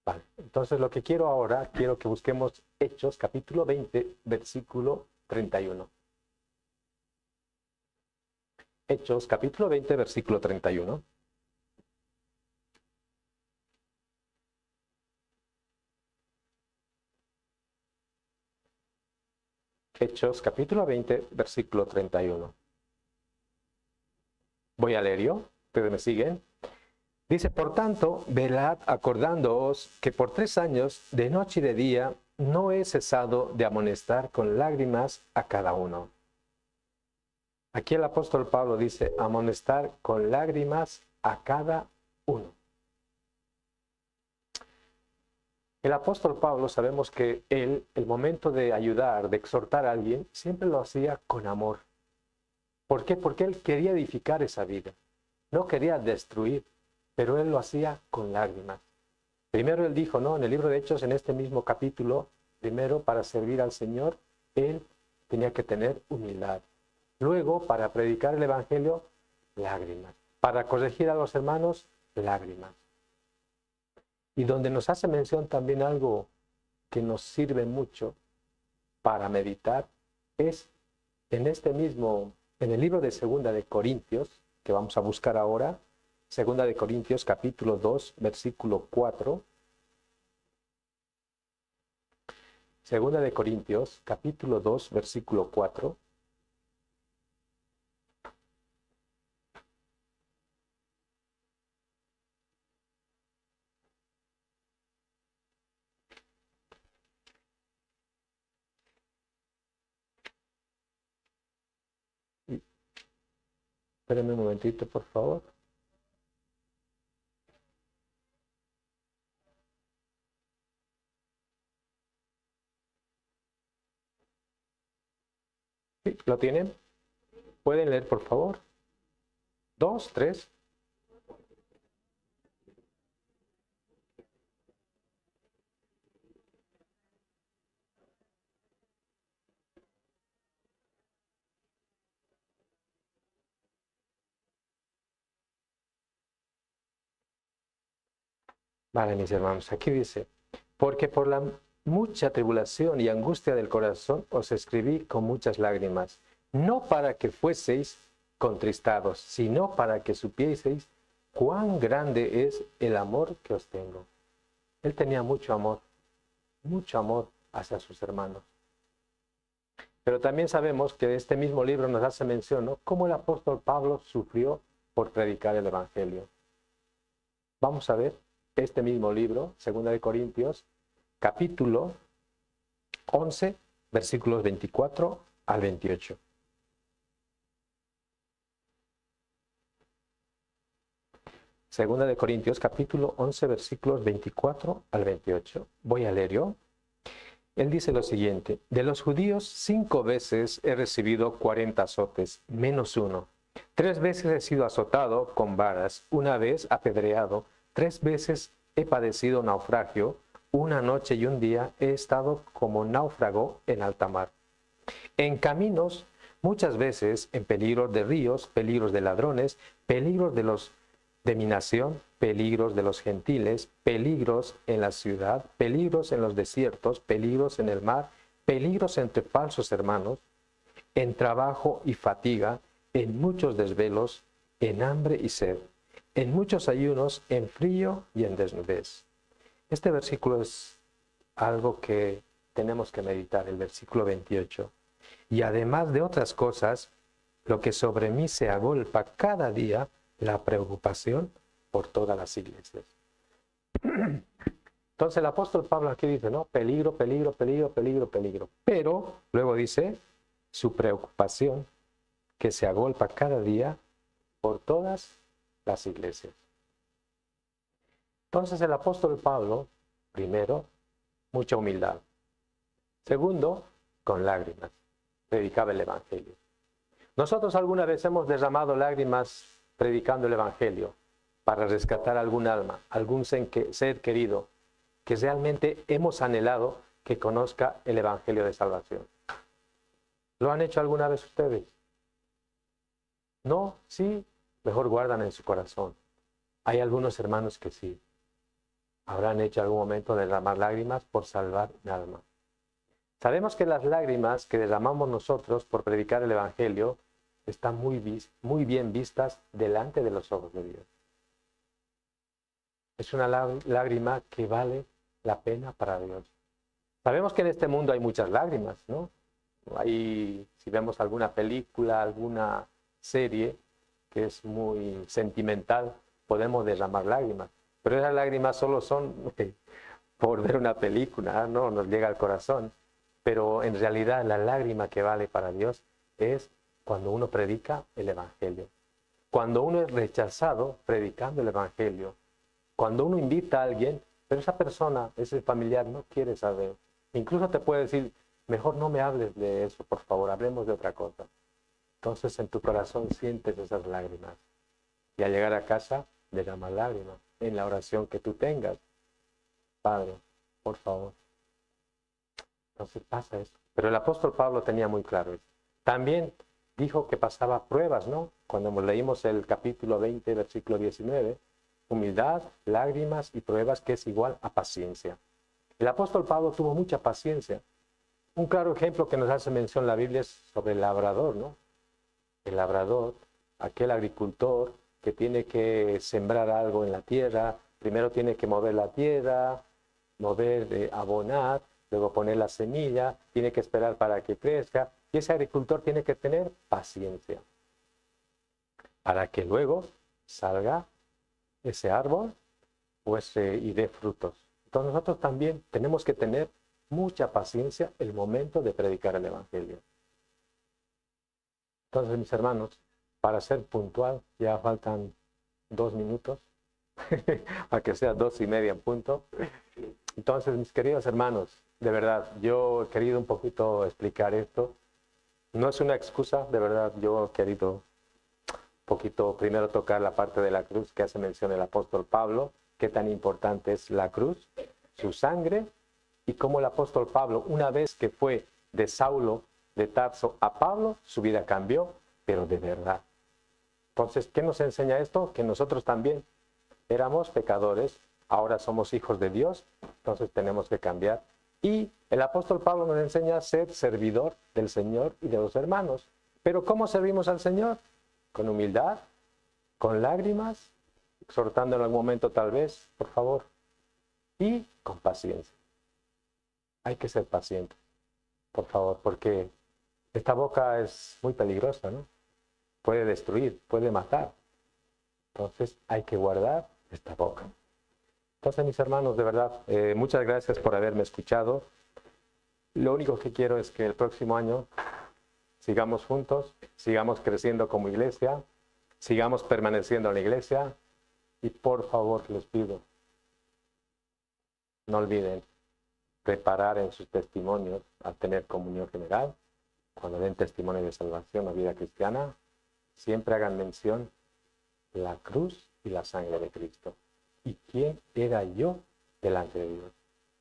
Vale, entonces lo que quiero ahora, quiero que busquemos Hechos, capítulo 20, versículo 31. Hechos, capítulo 20, versículo 31. Hechos, capítulo 20, versículo 31. Voy a leer yo, ustedes me siguen. Dice, por tanto, velad acordándoos que por 3 años, de noche y de día, no he cesado de amonestar con lágrimas a cada uno. Aquí el apóstol Pablo dice, amonestar con lágrimas a cada uno. El apóstol Pablo, sabemos que él, el momento de ayudar, de exhortar a alguien, siempre lo hacía con amor. ¿Por qué? Porque él quería edificar esa vida. No quería destruir, pero él lo hacía con lágrimas. Primero él dijo, ¿no? En el libro de Hechos, en este mismo capítulo, primero para servir al Señor, él tenía que tener humildad. Luego, para predicar el Evangelio, lágrimas. Para corregir a los hermanos, lágrimas. Y donde nos hace mención también algo que nos sirve mucho para meditar, es en este mismo, en el libro de Segunda de Corintios, que vamos a buscar ahora, Segunda de Corintios, capítulo 2, versículo 4. Segunda de Corintios, capítulo 2, versículo 4. Espérenme un momentito, por favor. ¿Sí? ¿Lo tienen? ¿Pueden leer, por favor? 2, 3. Vale, mis hermanos, aquí dice, porque por la mucha tribulación y angustia del corazón os escribí con muchas lágrimas, no para que fueseis contristados, sino para que supieseis cuán grande es el amor que os tengo. Él tenía mucho amor hacia sus hermanos. Pero también sabemos que este mismo libro nos hace mención, ¿no?, cómo el apóstol Pablo sufrió por predicar el Evangelio. Vamos a ver este mismo libro, Segunda de Corintios, capítulo 11, versículos 24 al 28. Segunda de Corintios, capítulo 11, versículos 24 al 28. Voy a leer yo. Él dice lo siguiente, de los judíos 5 veces he recibido 40 azotes, menos uno. 3 veces he sido azotado con varas, 1 vez apedreado, 3 veces he padecido naufragio, 1 noche y 1 día he estado como náufrago en alta mar. En caminos, muchas veces en peligros de ríos, peligros de ladrones, peligros de mi nación, peligros de los gentiles, peligros en la ciudad, peligros en los desiertos, peligros en el mar, peligros entre falsos hermanos, en trabajo y fatiga, en muchos desvelos, en hambre y sed, en muchos ayunos, en frío y en desnudez. Este versículo es algo que tenemos que meditar, el versículo 28. Y además de otras cosas, lo que sobre mí se agolpa cada día, la preocupación por todas las iglesias. Entonces el apóstol Pablo aquí dice, ¿no? Peligro, peligro, peligro, peligro, peligro. Pero luego dice su preocupación que se agolpa cada día por todas las iglesias. Entonces el apóstol Pablo, primero, mucha humildad. Segundo, con lágrimas, predicaba el Evangelio. Nosotros alguna vez hemos derramado lágrimas predicando el Evangelio para rescatar algún alma, algún ser querido que realmente hemos anhelado que conozca el Evangelio de salvación? ¿Lo han hecho alguna vez ustedes? ¿No? ¿Sí? Mejor guardan en su corazón. Hay algunos hermanos que sí. Habrán hecho algún momento derramar lágrimas por salvar un alma. Sabemos que las lágrimas que derramamos nosotros por predicar el Evangelio están muy bien vistas delante de los ojos de Dios. Es una lágrima que vale la pena para Dios. Sabemos que en este mundo hay muchas lágrimas, ¿no? Si vemos alguna película, alguna serie que es muy sentimental, podemos derramar lágrimas. Pero esas lágrimas solo son por ver una película, ¿no? Nos llega al corazón. Pero en realidad la lágrima que vale para Dios es cuando uno predica el Evangelio. Cuando uno es rechazado predicando el Evangelio. Cuando uno invita a alguien, pero esa persona, ese familiar, no quiere saber. Incluso te puede decir, mejor no me hables de eso, por favor, hablemos de otra cosa. Entonces en tu corazón sientes esas lágrimas. Y al llegar a casa, derramas lágrimas en la oración que tú tengas. Padre, por favor. Entonces pasa eso. Pero el apóstol Pablo tenía muy claro eso. También dijo que pasaba pruebas, ¿no? Cuando leímos el capítulo 20, versículo 19, humildad, lágrimas y pruebas, que es igual a paciencia. El apóstol Pablo tuvo mucha paciencia. Un claro ejemplo que nos hace mención la Biblia es sobre el labrador, ¿no? El labrador, aquel agricultor que tiene que sembrar algo en la tierra, primero tiene que mover la tierra, abonar, luego poner la semilla, tiene que esperar para que crezca, y ese agricultor tiene que tener paciencia para que luego salga ese árbol y dé frutos. Entonces nosotros también tenemos que tener mucha paciencia el momento de predicar el Evangelio. Entonces, mis hermanos, para ser puntual, ya faltan 2 minutos, para que sea 2:30 en punto. Entonces, mis queridos hermanos, de verdad, yo he querido un poquito explicar esto. No es una excusa, de verdad, yo he querido un poquito primero tocar la parte de la cruz que hace mención el apóstol Pablo, qué tan importante es la cruz, su sangre, y cómo el apóstol Pablo, una vez que fue de Saulo de Tarso a Pablo, su vida cambió, pero de verdad. Entonces, ¿qué nos enseña esto? Que nosotros también éramos pecadores, ahora somos hijos de Dios, entonces tenemos que cambiar. Y el apóstol Pablo nos enseña a ser servidor del Señor y de los hermanos. Pero ¿cómo servimos al Señor? Con humildad, con lágrimas, exhortando en algún momento tal vez, por favor, y con paciencia. Hay que ser paciente, por favor, porque esta boca es muy peligrosa, ¿no? Puede destruir, puede matar. Entonces hay que guardar esta boca. Entonces, mis hermanos, de verdad, muchas gracias por haberme escuchado. Lo único que quiero es que el próximo año sigamos juntos, sigamos creciendo como iglesia, sigamos permaneciendo en la iglesia y por favor les pido, no olviden preparar en sus testimonios al tener comunión general, cuando den testimonio de salvación o vida cristiana, siempre hagan mención la cruz y la sangre de Cristo. ¿Y quién era yo delante de Dios?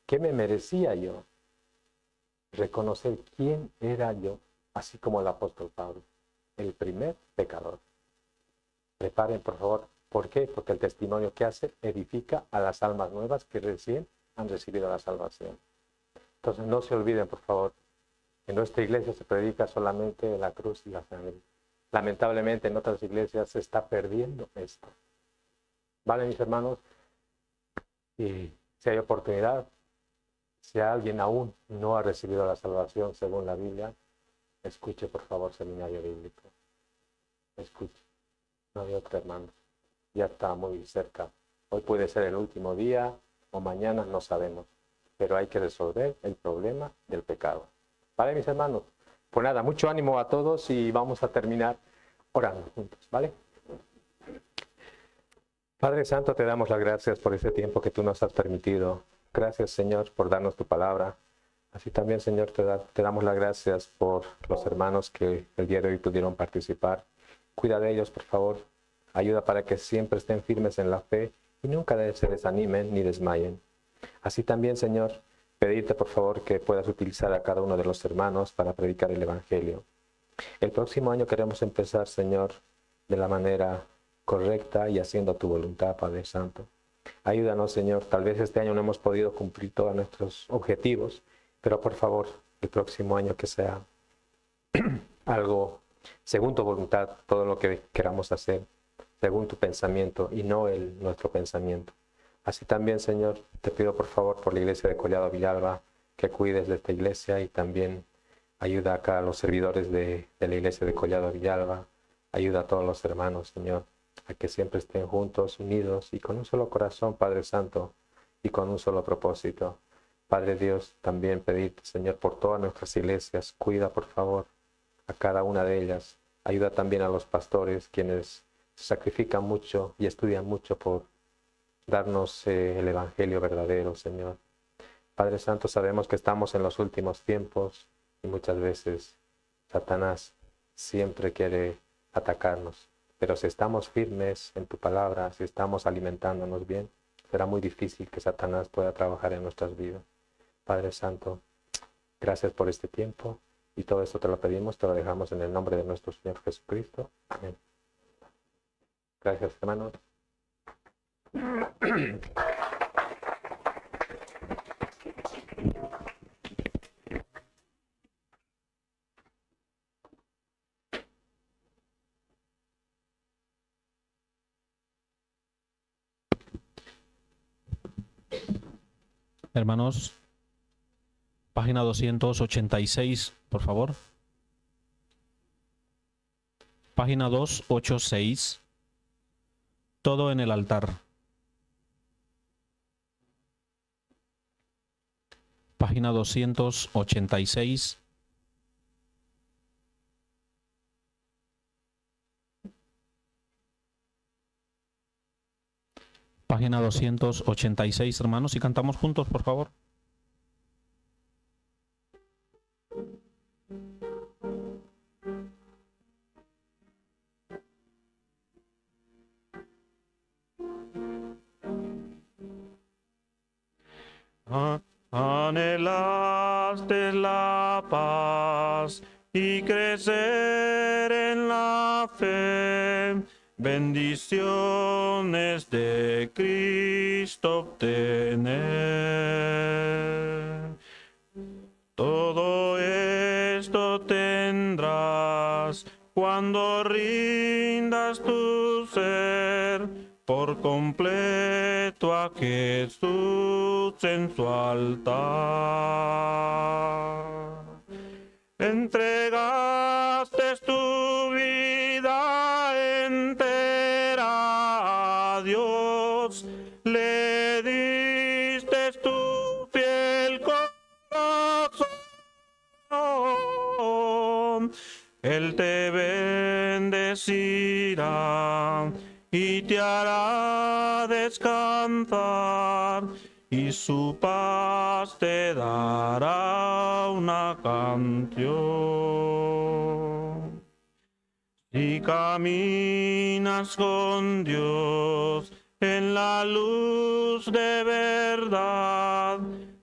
¿Qué me merecía yo? Reconocer quién era yo, así como el apóstol Pablo, el primer pecador. Preparen, por favor. ¿Por qué? Porque el testimonio que hace edifica a las almas nuevas que recién han recibido la salvación. Entonces no se olviden, por favor, en nuestra iglesia se predica solamente la cruz y la sangre. Lamentablemente en otras iglesias se está perdiendo esto. ¿Vale, mis hermanos? Y si hay oportunidad, si alguien aún no ha recibido la salvación según la Biblia, escuche por favor seminario bíblico. Escuche. No hay otro, hermano. Ya está muy cerca. Hoy puede ser el último día o mañana, no sabemos. Pero hay que resolver el problema del pecado. ¿Vale, mis hermanos? Pues nada, mucho ánimo a todos y vamos a terminar orando juntos, ¿vale? Padre Santo, te damos las gracias por ese tiempo que tú nos has permitido. Gracias, Señor, por darnos tu palabra. Así también, Señor, te damos las gracias por los hermanos que el día de hoy pudieron participar. Cuida de ellos, por favor. Ayuda para que siempre estén firmes en la fe y nunca se desanimen ni desmayen. Así también, Señor, pedirte por favor que puedas utilizar a cada uno de los hermanos para predicar el Evangelio. El próximo año queremos empezar, Señor, de la manera correcta y haciendo tu voluntad, Padre Santo. Ayúdanos, Señor. Tal vez este año no hemos podido cumplir todos nuestros objetivos, pero por favor, el próximo año que sea algo según tu voluntad, todo lo que queramos hacer, según tu pensamiento y no nuestro pensamiento. Así también, Señor, te pido por favor por la iglesia de Collado Villalba, que cuides de esta iglesia y también ayuda acá a los servidores de la iglesia de Collado Villalba. Ayuda a todos los hermanos, Señor, a que siempre estén juntos, unidos y con un solo corazón, Padre Santo, y con un solo propósito. Padre Dios, también pedirte, Señor, por todas nuestras iglesias, cuida por favor a cada una de ellas. Ayuda también a los pastores, quienes se sacrifican mucho y estudian mucho por darnos el Evangelio verdadero, Señor. Padre Santo, sabemos que estamos en los últimos tiempos y muchas veces Satanás siempre quiere atacarnos. Pero si estamos firmes en tu palabra, si estamos alimentándonos bien, será muy difícil que Satanás pueda trabajar en nuestras vidas. Padre Santo, gracias por este tiempo y todo esto te lo pedimos, te lo dejamos en el nombre de nuestro Señor Jesucristo. Amén. Gracias, hermanos. Hermanos, página 286, por favor. Página 286. Todo en el altar. Página 286. Página 286, hermanos, y cantamos juntos, por favor. Anhelaste la paz y crecer en la fe, bendiciones de Cristo obtener. Todo esto tendrás cuando rindas tu ser por completo a Jesús en su altar. Entregaste tu vida entera a Dios, le diste tu fiel corazón. Él te bendecirá y te hará descansar, y su paz te dará una canción. Si caminas con Dios en la luz de verdad,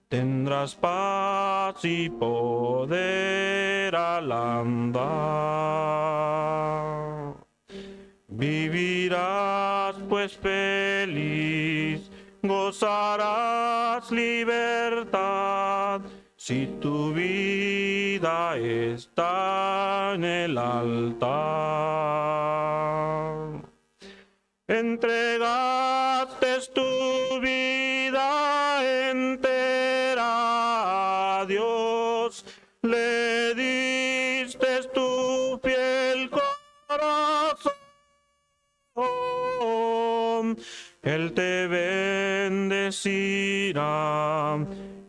tendrás paz y poder al andar. Vivirás pues feliz, gozarás libertad, si tu vida está en el altar. Entregaste tu vida entera a Dios, le diste tu fiel corazón. Él te bendecirá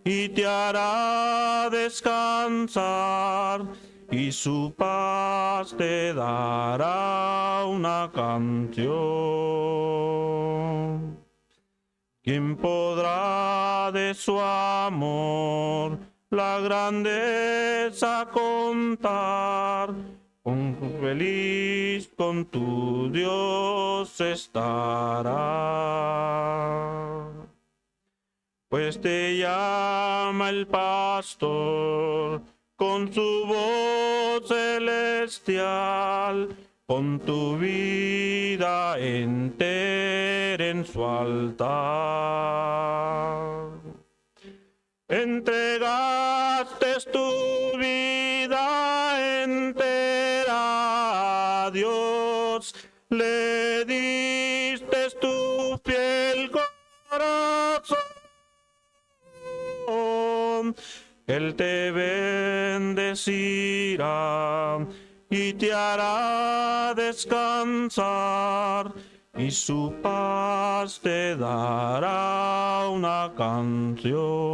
y te hará descansar, y su paz te dará una canción. ¿Quién podrá de su amor la grandeza contar? Feliz con tu Dios estará. Pues te llama el pastor con su voz celestial, con tu vida entera en su altar. Entregaste tu vida entera a Dios, le diste tu fiel corazón. Él te bendecirá y te hará descansar, y su paz te dará una canción.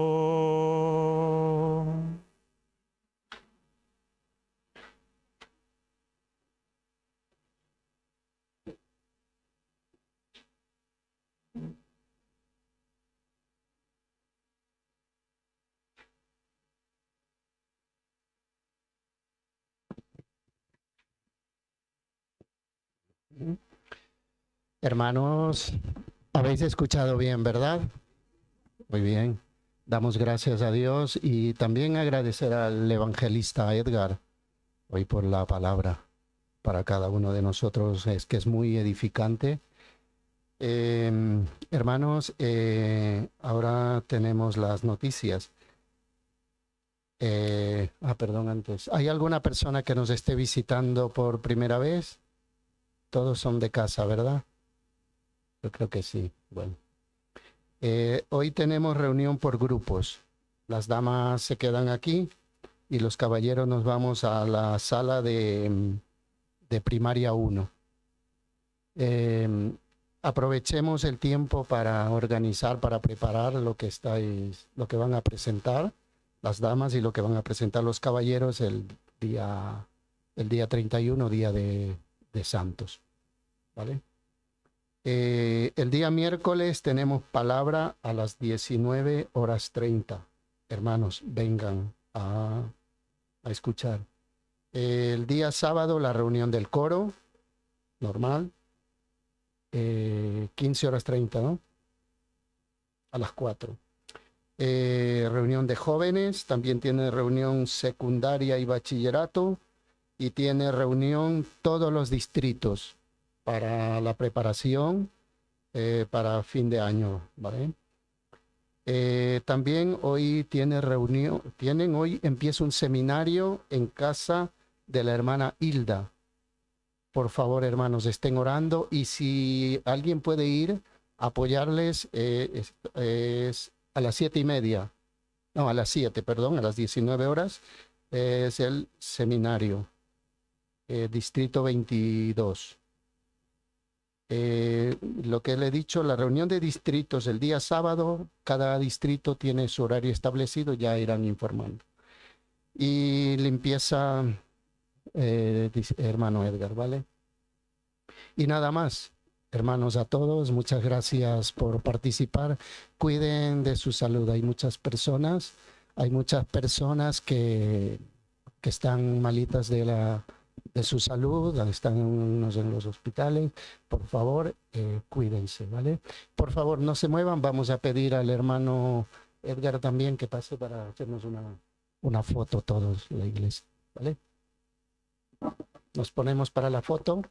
Hermanos, habéis escuchado bien, ¿verdad? Muy bien. Damos gracias a Dios y también agradecer al evangelista Edgar hoy por la palabra para cada uno de nosotros. Es que es muy edificante. Hermanos, ahora tenemos las noticias. Perdón, antes. ¿Hay alguna persona que nos esté visitando por primera vez? Todos son de casa, ¿verdad? Yo creo que sí. Bueno. Hoy tenemos reunión por grupos. Las damas se quedan aquí y los caballeros nos vamos a la sala de primaria 1. Aprovechemos el tiempo para organizar, para preparar lo que van a presentar las damas y lo que van a presentar los caballeros el día 31, día de Santos. ¿Vale? El día miércoles tenemos palabra a las 19:30. Hermanos, vengan a escuchar. El día sábado la reunión del coro, normal. 15:30, ¿no? A las 4. Reunión de jóvenes, también tiene reunión secundaria y bachillerato, y tiene reunión todos los distritos para la preparación para fin de año, ¿vale? También hoy empieza un seminario en casa de la hermana Hilda. Por favor, hermanos, estén orando, y si alguien puede ir a apoyarles, es a las 7:30, no, a las 7, perdón, a las 19 horas, es el seminario, distrito 22. Lo que le he dicho, la reunión de distritos el día sábado, cada distrito tiene su horario establecido, ya irán informando. Y limpieza, hermano Edgar, ¿vale? Y nada más, hermanos, a todos, muchas gracias por participar. Cuiden de su salud. Hay muchas personas que están malitas de su salud, están unos en los hospitales. Por favor, cuídense, ¿vale? Por favor, no se muevan. Vamos a pedir al hermano Edgar también que pase para hacernos una foto todos, la iglesia, ¿vale? Nos ponemos para la foto.